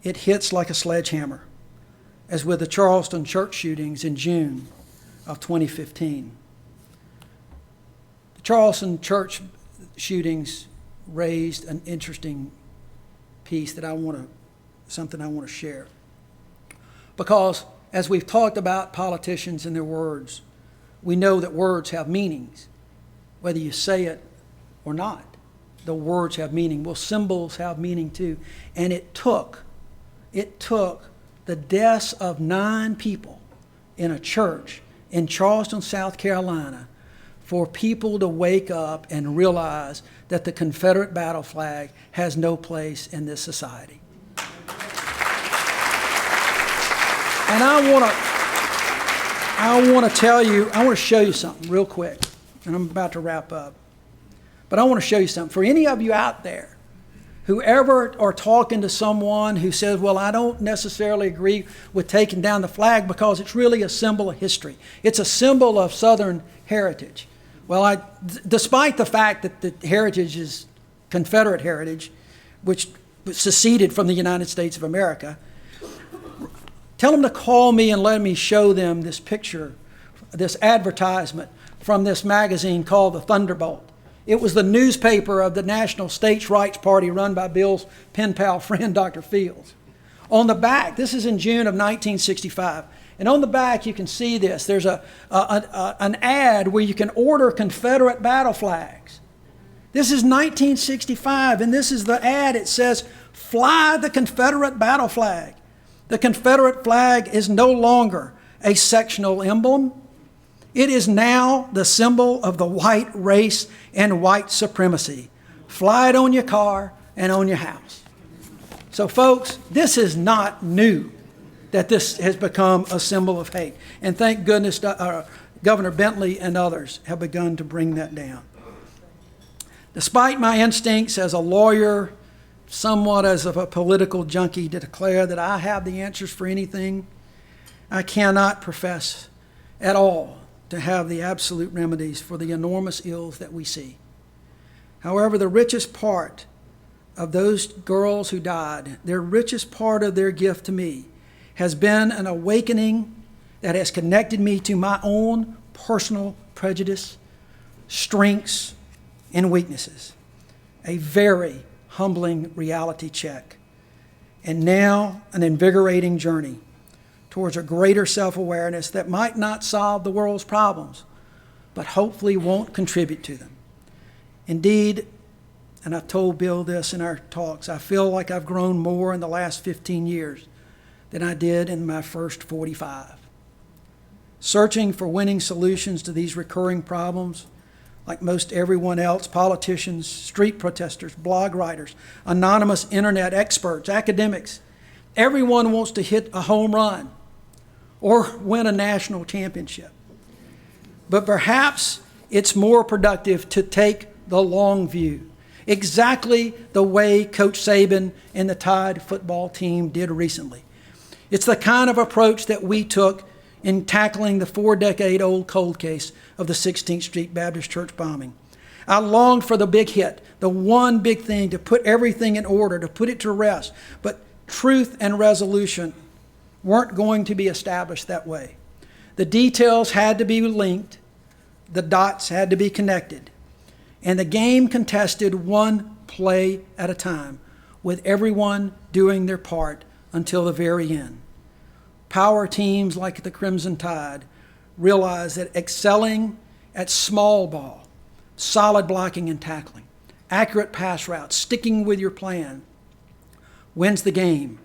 it hits like a sledgehammer, as with the Charleston church shootings in June of 2015. The Charleston church shootings raised an interesting piece that something I want to share. Because as we've talked about politicians and their words, we know that words have meanings, whether you say it or not. The words have meaning. Well, symbols have meaning too. And it took the deaths of 9 people in a church in Charleston, South Carolina, for people to wake up and realize that the Confederate battle flag has no place in this society. And I want to show you something real quick, and I'm about to wrap up. But I want to show you something. For any of you out there who ever are talking to someone who says, well, I don't necessarily agree with taking down the flag because it's really a symbol of history. It's a symbol of Southern heritage. Well, despite the fact that the heritage is Confederate heritage, which seceded from the United States of America, tell them to call me and let me show them this picture, this advertisement from this magazine called The Thunderbolt. It was the newspaper of the National States' Rights Party run by Bill's pen pal friend, Dr. Fields. On the back, this is in June of 1965, and on the back you can see this. There's an ad where you can order Confederate battle flags. This is 1965, and this is the ad. It says, "Fly the Confederate battle flag." The Confederate flag is no longer a sectional emblem. It is now the symbol of the white race and white supremacy. Fly it on your car and on your house. So folks, this is not new that this has become a symbol of hate. And thank goodness Governor Bentley and others have begun to bring that down. Despite my instincts as a lawyer, somewhat as of a political junkie, to declare that I have the answers for anything, I cannot profess at all to have the absolute remedies for the enormous ills that we see. However, the richest part of those girls who died, their richest part of their gift to me, has been an awakening that has connected me to my own personal prejudice, strengths, and weaknesses. A very humbling reality check. And now an invigorating journey towards a greater self-awareness that might not solve the world's problems, but hopefully won't contribute to them. Indeed, and I've told Bill this in our talks, I feel like I've grown more in the last 15 years than I did in my first 45. Searching for winning solutions to these recurring problems, like most everyone else, politicians, street protesters, blog writers, anonymous internet experts, academics, everyone wants to hit a home run or win a national championship. But perhaps it's more productive to take the long view, exactly the way Coach Saban and the Tide football team did recently. It's the kind of approach that we took in tackling the 4-decade-old cold case of the 16th Street Baptist Church bombing. I longed for the big hit, the one big thing to put everything in order, to put it to rest. But truth and resolution weren't going to be established that way. The details had to be linked, the dots had to be connected, and the game contested one play at a time, with everyone doing their part until the very end. Power teams like the Crimson Tide realize that excelling at small ball, solid blocking and tackling, accurate pass routes, sticking with your plan, wins the game,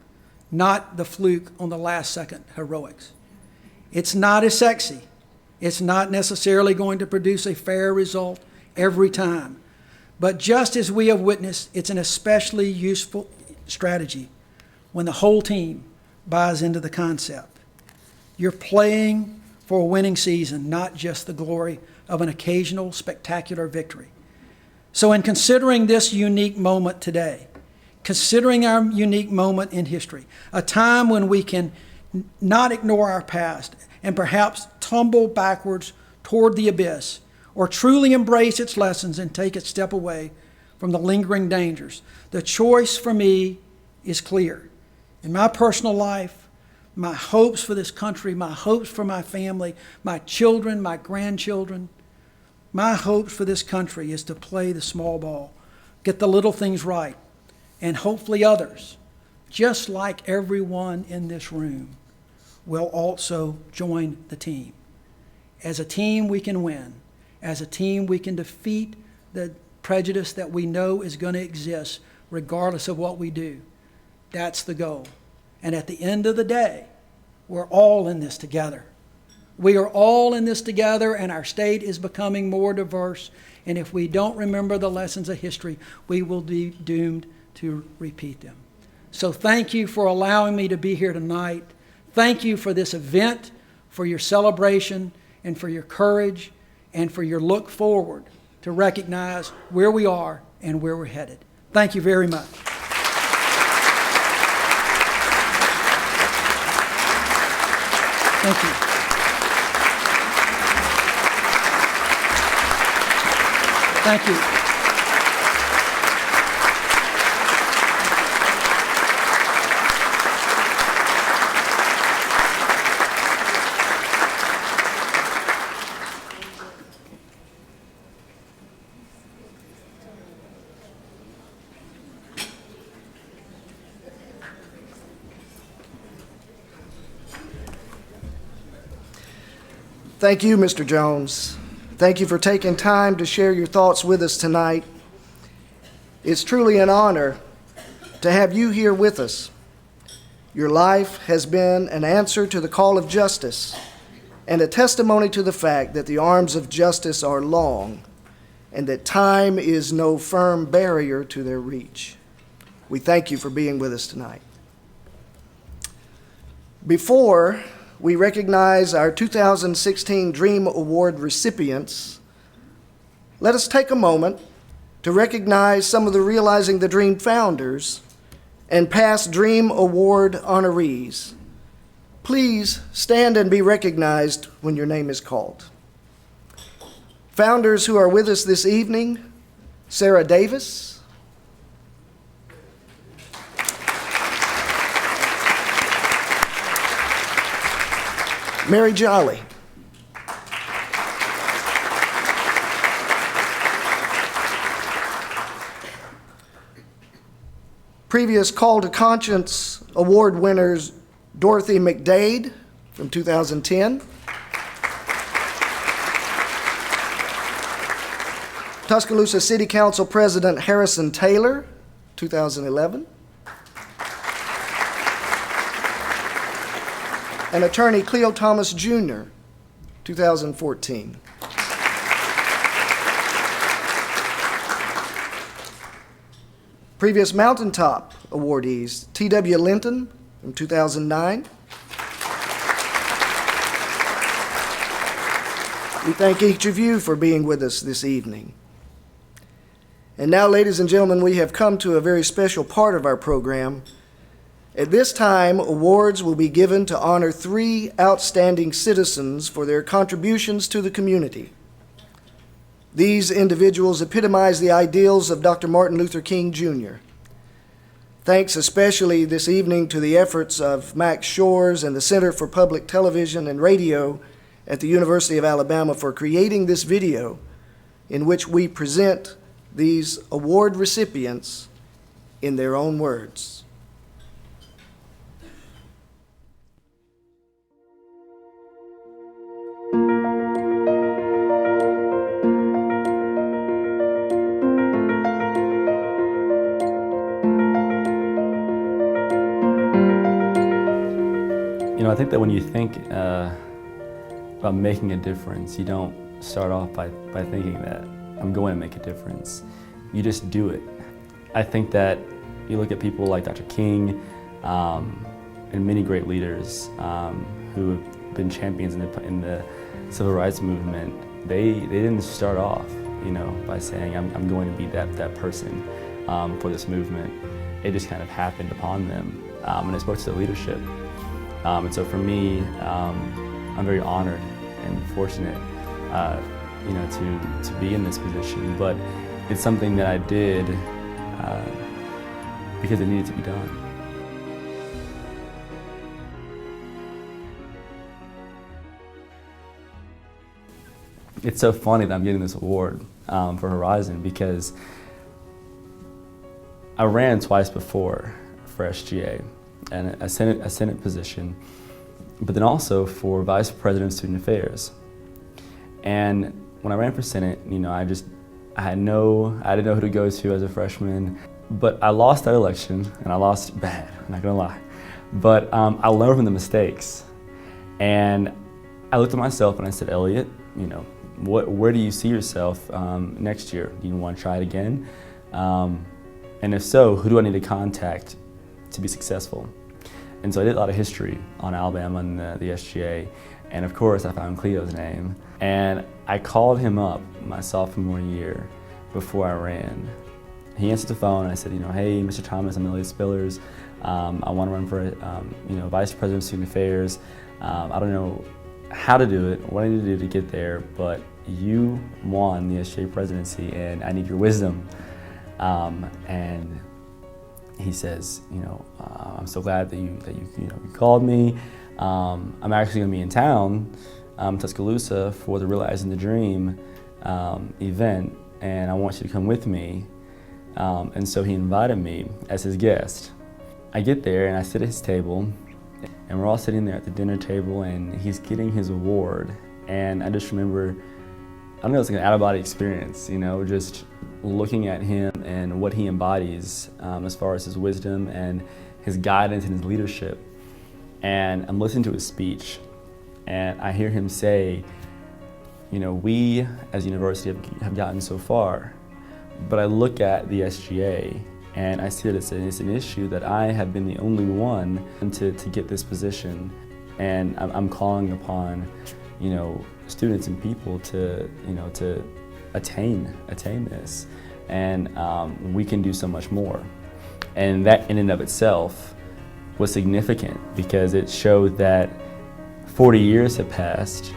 not the fluke on the last second heroics. It's not as sexy. It's not necessarily going to produce a fair result every time. But just as we have witnessed, it's an especially useful strategy when the whole team buys into the concept. You're playing for a winning season, not just the glory of an occasional spectacular victory. So in considering this unique moment today, considering our unique moment in history, a time when we can not ignore our past and perhaps tumble backwards toward the abyss, or truly embrace its lessons and take a step away from the lingering dangers. The choice for me is clear. In my personal life, my hopes for this country, my hopes for my family, my children, my grandchildren, my hopes for this country is to play the small ball, get the little things right, and hopefully others, just like everyone in this room, will also join the team. As a team, we can win. As a team, we can defeat the prejudice that we know is going to exist regardless of what we do. That's the goal. And at the end of the day, we're all in this together. We are all in this together, and our state is becoming more diverse. And if we don't remember the lessons of history, we will be doomed to repeat them. So thank you for allowing me to be here tonight. Thank you for this event, for your celebration, and for your courage, and for your look forward to recognize where we are and where we're headed. Thank you very much. Thank you. Thank you. Thank you, Mr. Jones. Thank you for taking time to share your thoughts with us tonight. It's truly an honor to have you here with us. Your life has been an answer to the call of justice and a testimony to the fact that the arms of justice are long and that time is no firm barrier to their reach. We thank you for being with us tonight. Before we recognize our 2016 Dream Award recipients, let us take a moment to recognize some of the Realizing the Dream founders and past Dream Award honorees. Please stand and be recognized when your name is called. Founders who are with us this evening: Sarah Davis, Mary Jolly, previous Call to Conscience Award winners Dorothy McDade from 2010, Tuscaloosa City Council President Harrison Taylor, 2011, and attorney Cleo Thomas Jr., 2014. Previous Mountaintop awardees: T.W. Linton from 2009. We thank each of you for being with us this evening. And now, ladies and gentlemen, we have come to a very special part of our program. At this time, awards will be given to honor 3 outstanding citizens for their contributions to the community. These individuals epitomize the ideals of Dr. Martin Luther King, Jr. Thanks especially this evening to the efforts of Max Shores and the Center for Public Television and Radio at the University of Alabama for creating this video in which we present these award recipients in their own words. I think that when you think about making a difference, you don't start off by thinking that I'm going to make a difference. You just do it. I think that you look at people like Dr. King and many great leaders who have been champions in the civil rights movement. They didn't start off, by saying I'm going to be that person for this movement. it just kind of happened upon them, and it spoke to the leadership. And so for me, I'm very honored and fortunate, to be in this position. But it's something that I did because it needed to be done. It's so funny that I'm getting this award for Horizon, because I ran twice before for SGA and a Senate position, but then also for Vice President of Student Affairs. And when I ran for Senate, I didn't know who to go to as a freshman, but I lost that election, and I lost bad, I'm not gonna lie. But I learned from the mistakes, and I looked at myself and I said, Elliot, where do you see yourself next year? Do you want to try it again? And if so, who do I need to contact to be successful? And so I did a lot of history on Alabama and the SGA, and of course I found Cleo's name. And I called him up my sophomore year before I ran. He answered the phone and I said, hey, Mr. Thomas, I'm Elliot Spillers. I want to run for Vice President of Student Affairs. I don't know how to do it, what I need to do to get there, but you won the SGA presidency and I need your wisdom. And he says, I'm so glad that you called me. I'm actually going to be in town, Tuscaloosa, for the Realizing the Dream event, and I want you to come with me. And so he invited me as his guest. I get there and I sit at his table, and we're all sitting there at the dinner table, and he's getting his award. And I just remember, I don't know, it's like an out-of-body experience, just looking at him and what he embodies as far as his wisdom and his guidance and his leadership. And I'm listening to his speech, and I hear him say, we as a university have gotten so far, but I look at the SGA and I see that it's an issue that I have been the only one to get this position. And I'm calling upon, students and people to attain this. And we can do so much more. And that in and of itself was significant, because it showed that 40 years have passed,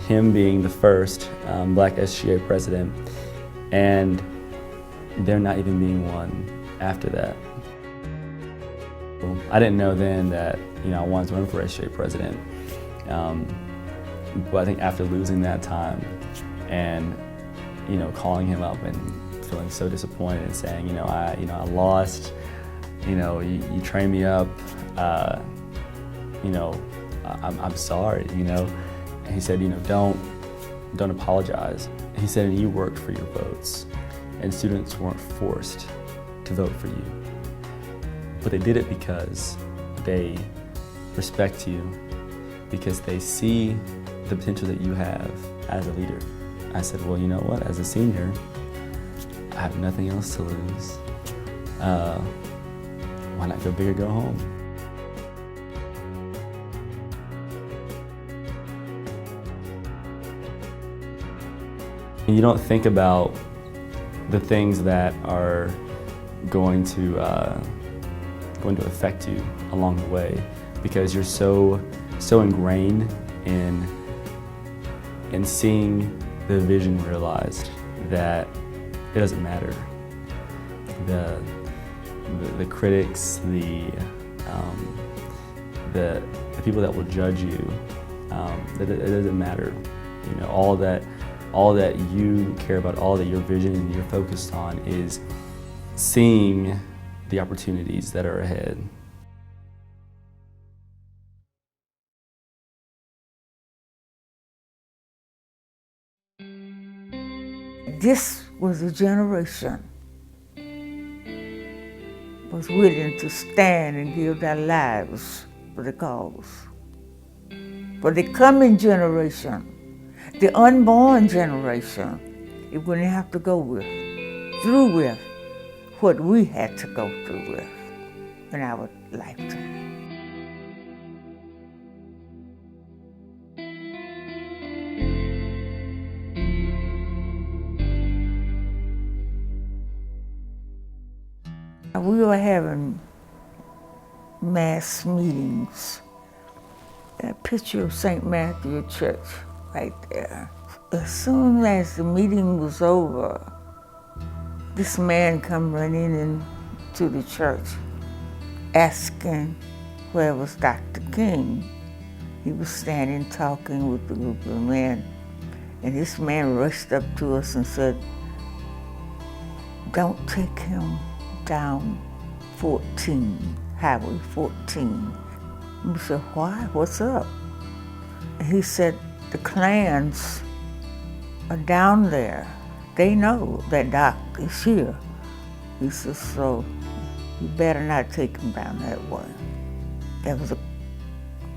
him being the first Black SGA president, and there not even being one after that. I didn't know then that I wanted to run for SGA president, but I think after losing that time and calling him up and feeling so disappointed and saying I lost, you trained me up, I'm sorry, And he said, don't apologize. He said, you worked for your votes, and students weren't forced to vote for you. But they did it because they respect you, because they see the potential that you have as a leader. I said, well, you know what? As a senior, I have nothing else to lose. Why not go big or go home? You don't think about the things that are going to affect you along the way, because you're so ingrained in seeing the vision realized that it doesn't matter. The critics, the people that will judge you, it doesn't matter. All that you care about, all that your vision and you're focused on is seeing the opportunities that are ahead. This was a generation was willing to stand and give their lives for the cause. For the coming generation, the unborn generation, it wouldn't have to go through with what we had to go through with in our lifetime. we were having mass meetings. That picture of St. Matthew Church right there. As soon as the meeting was over, this man come running into the church asking where was Dr. King. He was standing talking with the group of men, and this man rushed up to us and said, "Don't take him down 14, Highway 14. We said, "Why? What's up?" And he said, "The Klans are down there. They know that Doc is here." He said, "So you better not take him down that way." There was a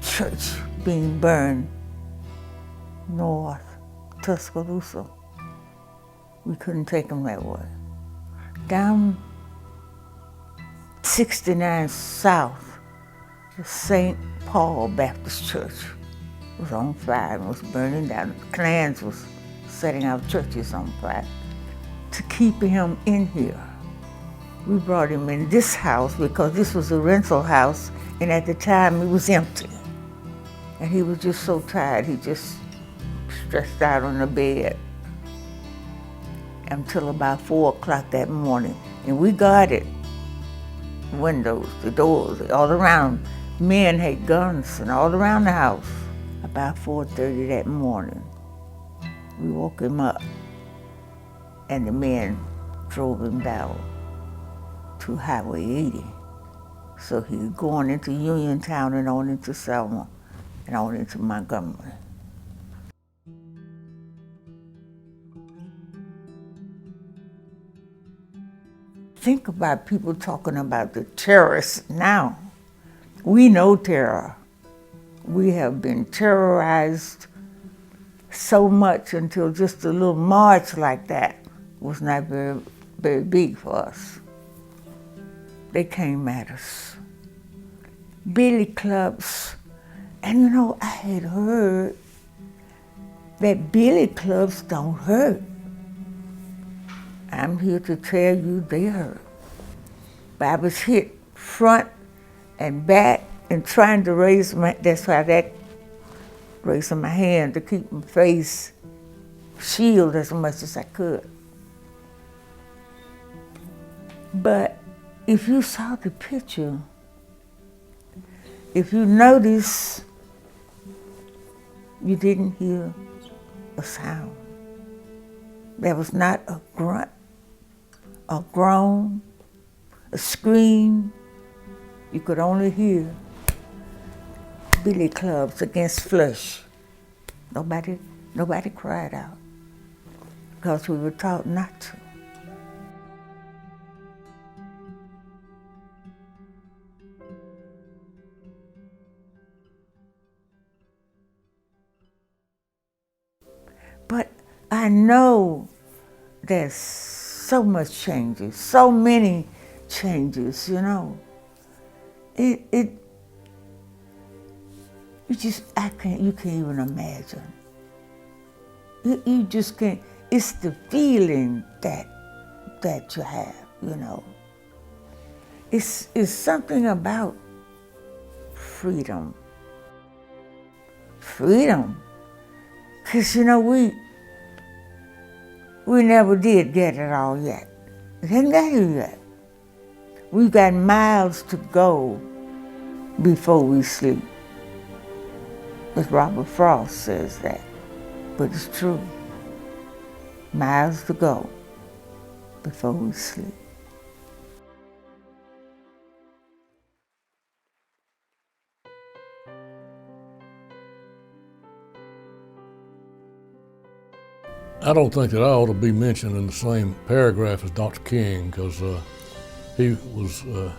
church being burned north Tuscaloosa. We couldn't take him that way. Down 69 South, the St. Paul Baptist Church was on fire and was burning down. The Klans was setting our churches on fire. To keep him in here, we brought him in this house because this was a rental house, and at the time it was empty. And he was just so tired, he just stretched out on the bed until about 4 o'clock that morning. And we guarded the windows, the doors, all around. Men had guns and all around the house. About 4:30 that morning, we woke him up, and the men drove him down to Highway 80. So he was going into Uniontown and on into Selma and on into Montgomery. Think about people talking about the terrorists now. We know terror. We have been terrorized so much until just a little march like that was not very, very big for us. They came at us. Billy clubs. And you know, I had heard that billy clubs don't hurt. I'm here to tell you they hurt. But I was hit front and back and trying to raise that's why that raising my hand to keep my face shielded as much as I could. But if you saw the picture, if you notice, you didn't hear a sound. There was not a grunt, a groan, a scream. You could only hear billy clubs against flesh. Nobody cried out because we were taught not to. But I know there's so much changes, so many changes, you know. You can't even imagine. You just can't, it's the feeling that you have, you know. It's something about freedom. Freedom. Because, you know, we never did get it all yet. We haven't got here yet. We've got miles to go before we sleep. As Robert Frost says that, but it's true. Miles to go before we sleep. I don't think that I ought to be mentioned in the same paragraph as Dr. King, because he was a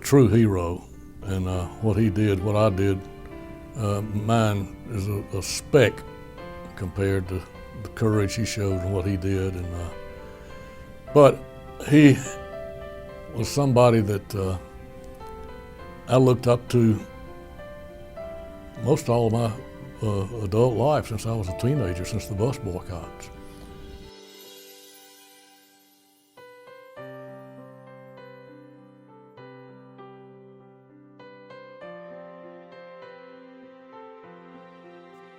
true hero, and what he did, what I did, mine is a speck compared to the courage he showed and what he did. And but he was somebody that I looked up to most all of my adult life since I was a teenager, since the bus boycotts.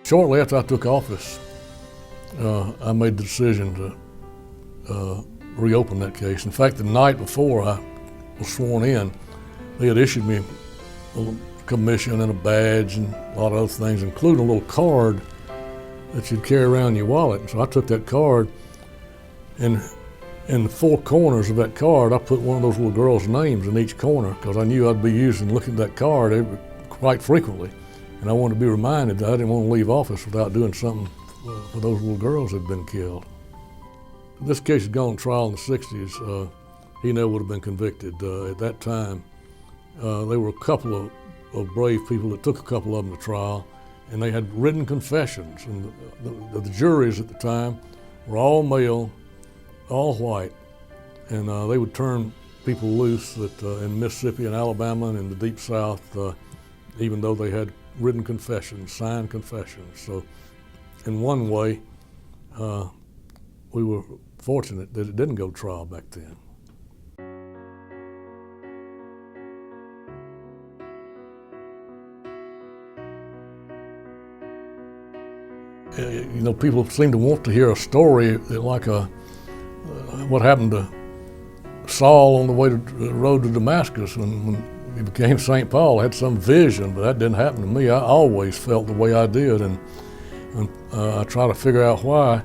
shortly after I took office, I made the decision to reopen that case. In fact, the night before I was sworn in, they had issued me a commission and a badge and a lot of other things, including a little card that you'd carry around in your wallet. And so I took that card, and in the four corners of that card, I put one of those little girls' names in each corner because I knew I'd be looking at that card quite frequently. And I wanted to be reminded that I didn't want to leave office without doing something for those little girls that had been killed. This case had gone to trial in the 60s. He never would have been convicted. At that time, there were a couple of brave people that took a couple of them to trial, and they had written confessions. And the juries at the time were all male, all white, and they would turn people loose in Mississippi and Alabama and in the Deep South, even though they had written confessions, signed confessions. So in one way, we were fortunate that it didn't go to trial back then. You know, people seem to want to hear a story like what happened to Saul on the way to the road to Damascus when he became St. Paul. I had some vision, but that didn't happen to me. I always felt the way I did, and I try to figure out why.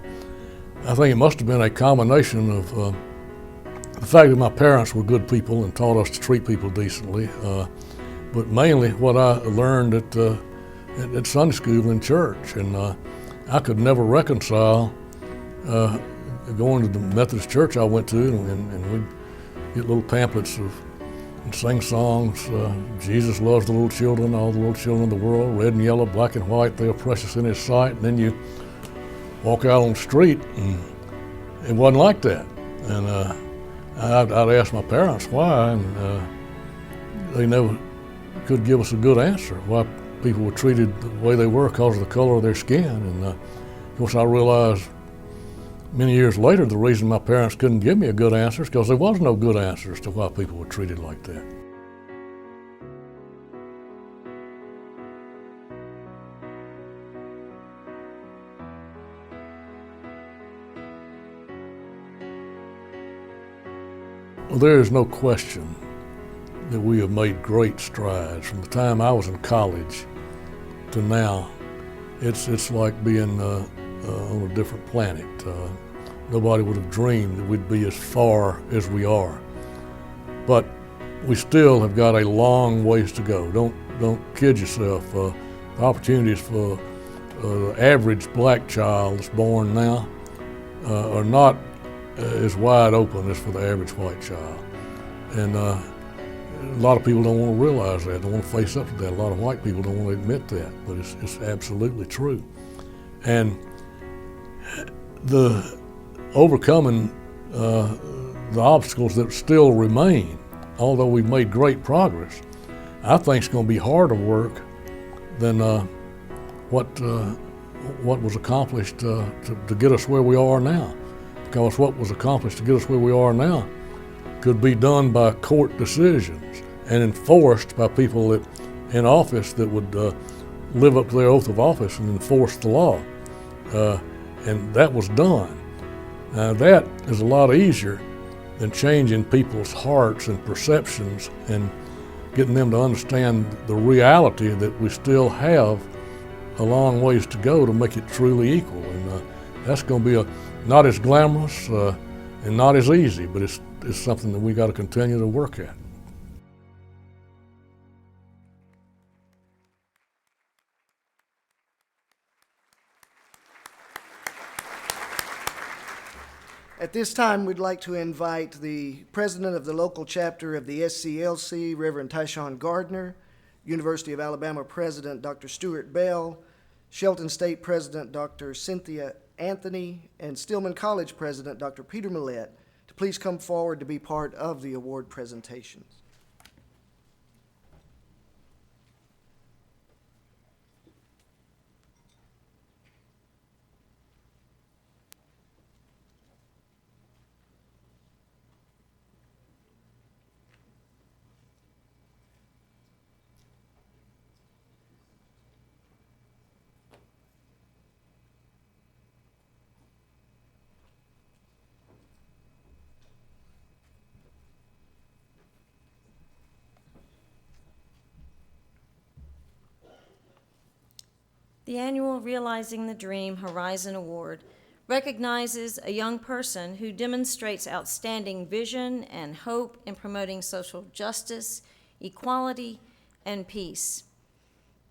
I think it must have been a combination of the fact that my parents were good people and taught us to treat people decently, but mainly what I learned at Sunday school and church. And I could never reconcile going to the Methodist church I went to, and we'd get little pamphlets and sing songs. Jesus loves the little children, all the little children of the world, red and yellow, black and white, they are precious in his sight. And then you walk out on the street, and it wasn't like that. And I'd ask my parents why, and they never could give us a good answer, why people were treated the way they were because of the color of their skin. And of course, I realized many years later the reason my parents couldn't give me a good answer is because there was no good answers to why people were treated like that. Well, there is no question that we have made great strides. From the time I was in college to now, it's like being on a different planet. Nobody would have dreamed that we'd be as far as we are. But we still have got a long ways to go. Don't kid yourself. The opportunities for the average black child that's born now are not as wide open as for the average white child. And a lot of people don't want to realize that, don't want to face up to that. A lot of white people don't want to admit that, but it's absolutely true. And the overcoming the obstacles that still remain, although we've made great progress, I think it's going to be harder work than what was accomplished to get us where we are now. Because what was accomplished to get us where we are now could be done by court decisions and enforced by people in office that would live up to their oath of office and enforce the law. And that was done. Now that is a lot easier than changing people's hearts and perceptions and getting them to understand the reality that we still have a long ways to go to make it truly equal. And that's going to be not as glamorous and not as easy, but it's something that we got to continue to work at. At this time, we'd like to invite the president of the local chapter of the SCLC, Reverend Tyshawn Gardner, University of Alabama President Dr. Stuart Bell, Shelton State President Dr. Cynthia Anthony, and Stillman College President Dr. Peter Millett to please come forward to be part of the award presentations. The annual Realizing the Dream Horizon Award recognizes a young person who demonstrates outstanding vision and hope in promoting social justice, equality, and peace.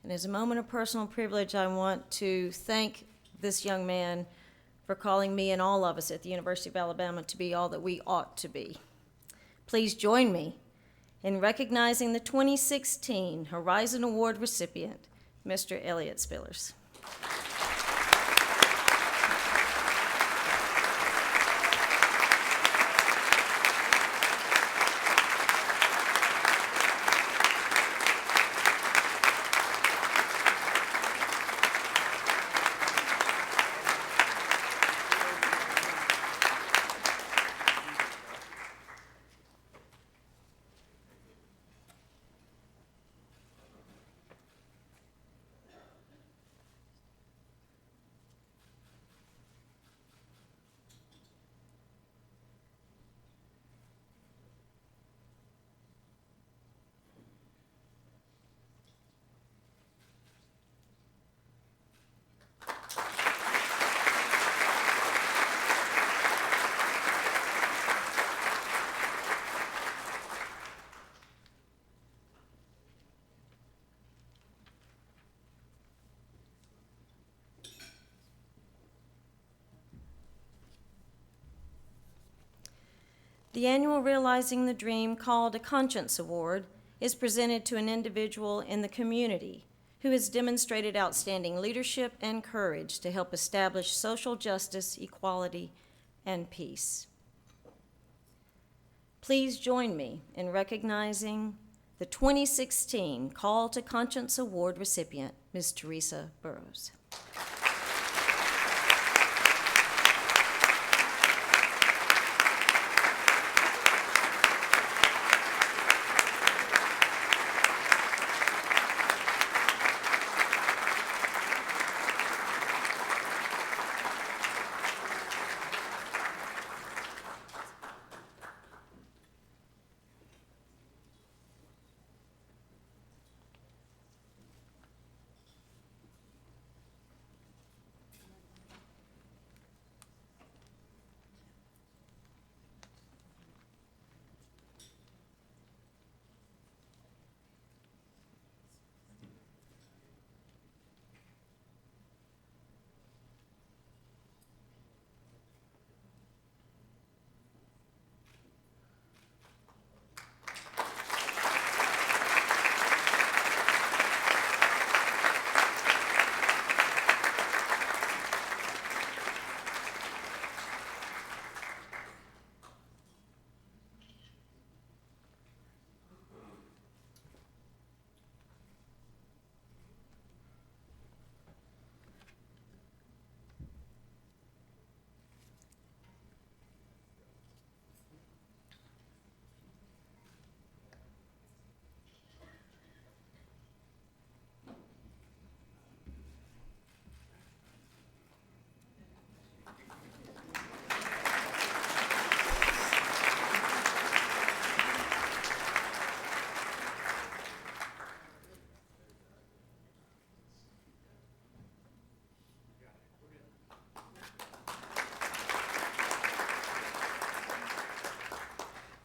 And as a moment of personal privilege, I want to thank this young man for calling me and all of us at the University of Alabama to be all that we ought to be. Please join me in recognizing the 2016 Horizon Award recipient, Mr. Elliot Spillers. The annual Realizing the Dream called a Conscience Award is presented to an individual in the community who has demonstrated outstanding leadership and courage to help establish social justice, equality, and peace. Please join me in recognizing the 2016 Call to Conscience Award recipient, Ms. Teresa Burrows.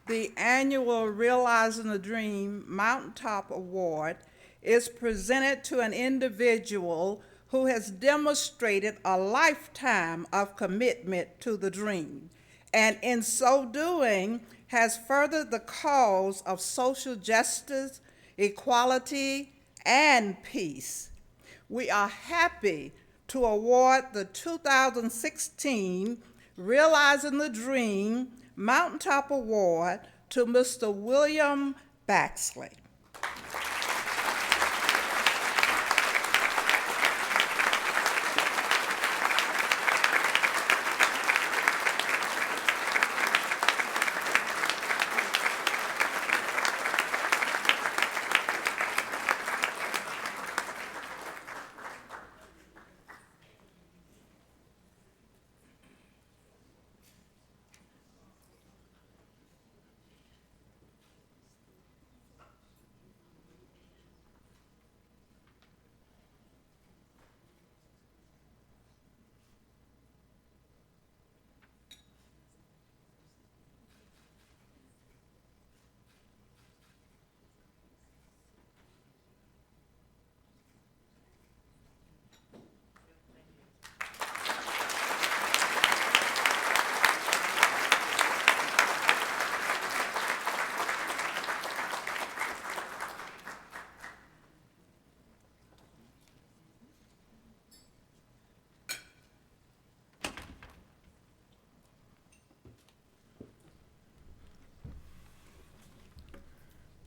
The annual Realizing the Dream Mountaintop Award is presented to an individual who has demonstrated a lifetime of commitment to the dream, and in so doing has furthered the cause of social justice, equality, and peace. We are happy to award the 2016 Realizing the Dream Mountaintop Award to Mr. William Baxley.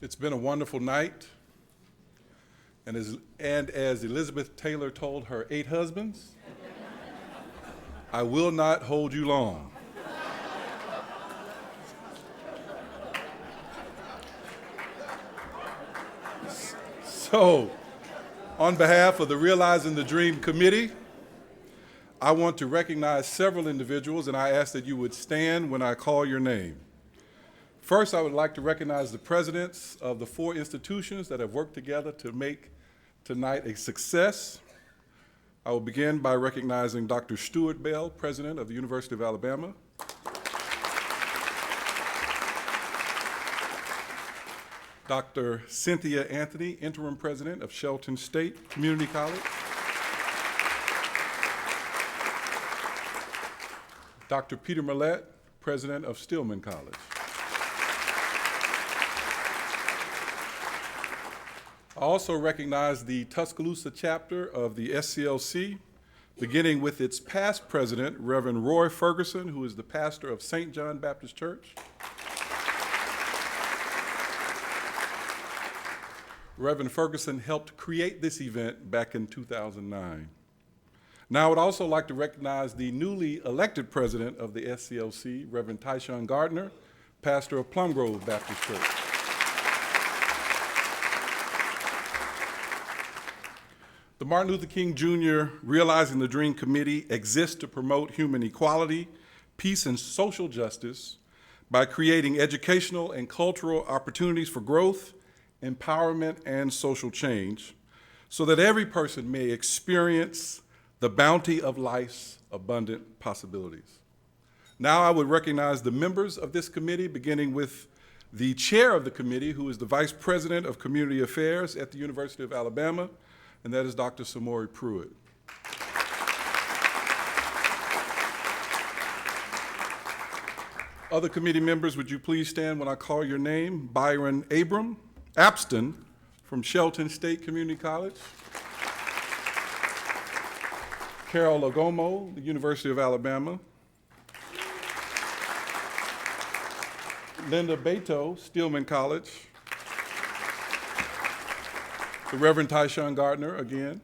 It's been a wonderful night. And as Elizabeth Taylor told her 8 husbands, I will not hold you long. So, on behalf of the Realizing the Dream Committee, I want to recognize several individuals, and I ask that you would stand when I call your name. First, I would like to recognize the presidents of the 4 institutions that have worked together to make tonight a success. I will begin by recognizing Dr. Stuart Bell, president of the University of Alabama. Dr. Cynthia Anthony, interim president of Shelton State Community College. Dr. Peter Millett, president of Stillman College. I also recognize the Tuscaloosa chapter of the SCLC, beginning with its past president, Reverend Roy Ferguson, who is the pastor of St. John Baptist Church. Reverend Ferguson helped create this event back in 2009. Now I would also like to recognize the newly elected president of the SCLC, Reverend Tyshawn Gardner, pastor of Plum Grove Baptist Church. The Martin Luther King Jr. Realizing the Dream Committee exists to promote human equality, peace, and social justice by creating educational and cultural opportunities for growth, empowerment, and social change so that every person may experience the bounty of life's abundant possibilities. Now I would recognize the members of this committee, beginning with the chair of the committee, who is the vice president of community affairs at the University of Alabama, and that is Dr. Samori Pruitt. Other committee members, would you please stand when I call your name? Byron Abston from Shelton State Community College. Carol Lagomo, the University of Alabama. Linda Beto, Stillman College. The Reverend Tyshawn Gardner again.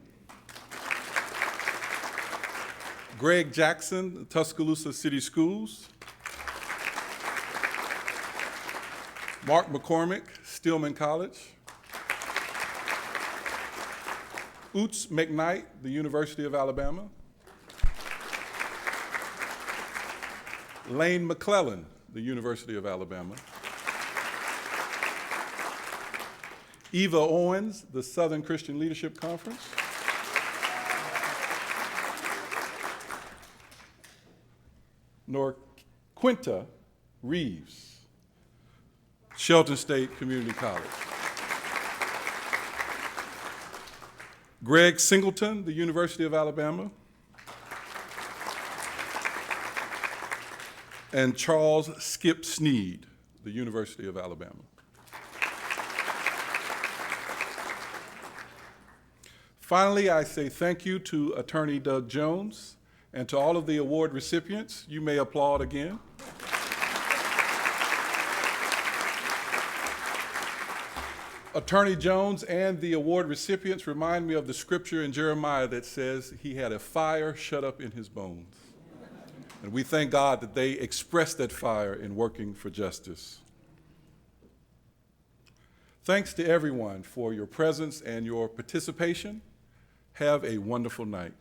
Greg Jackson, Tuscaloosa City Schools. Mark McCormick, Stillman College. Oots McKnight, the University of Alabama. Lane McClellan, the University of Alabama. Eva Owens, the Southern Christian Leadership Conference. Norquinta Reeves, Shelton State Community College. Greg Singleton, the University of Alabama. And Charles Skip Sneed, the University of Alabama. Finally, I say thank you to Attorney Doug Jones and to all of the award recipients. You may applaud again. Attorney Jones and the award recipients remind me of the scripture in Jeremiah that says he had a fire shut up in his bones. And we thank God that they expressed that fire in working for justice. Thanks to everyone for your presence and your participation. Have a wonderful night.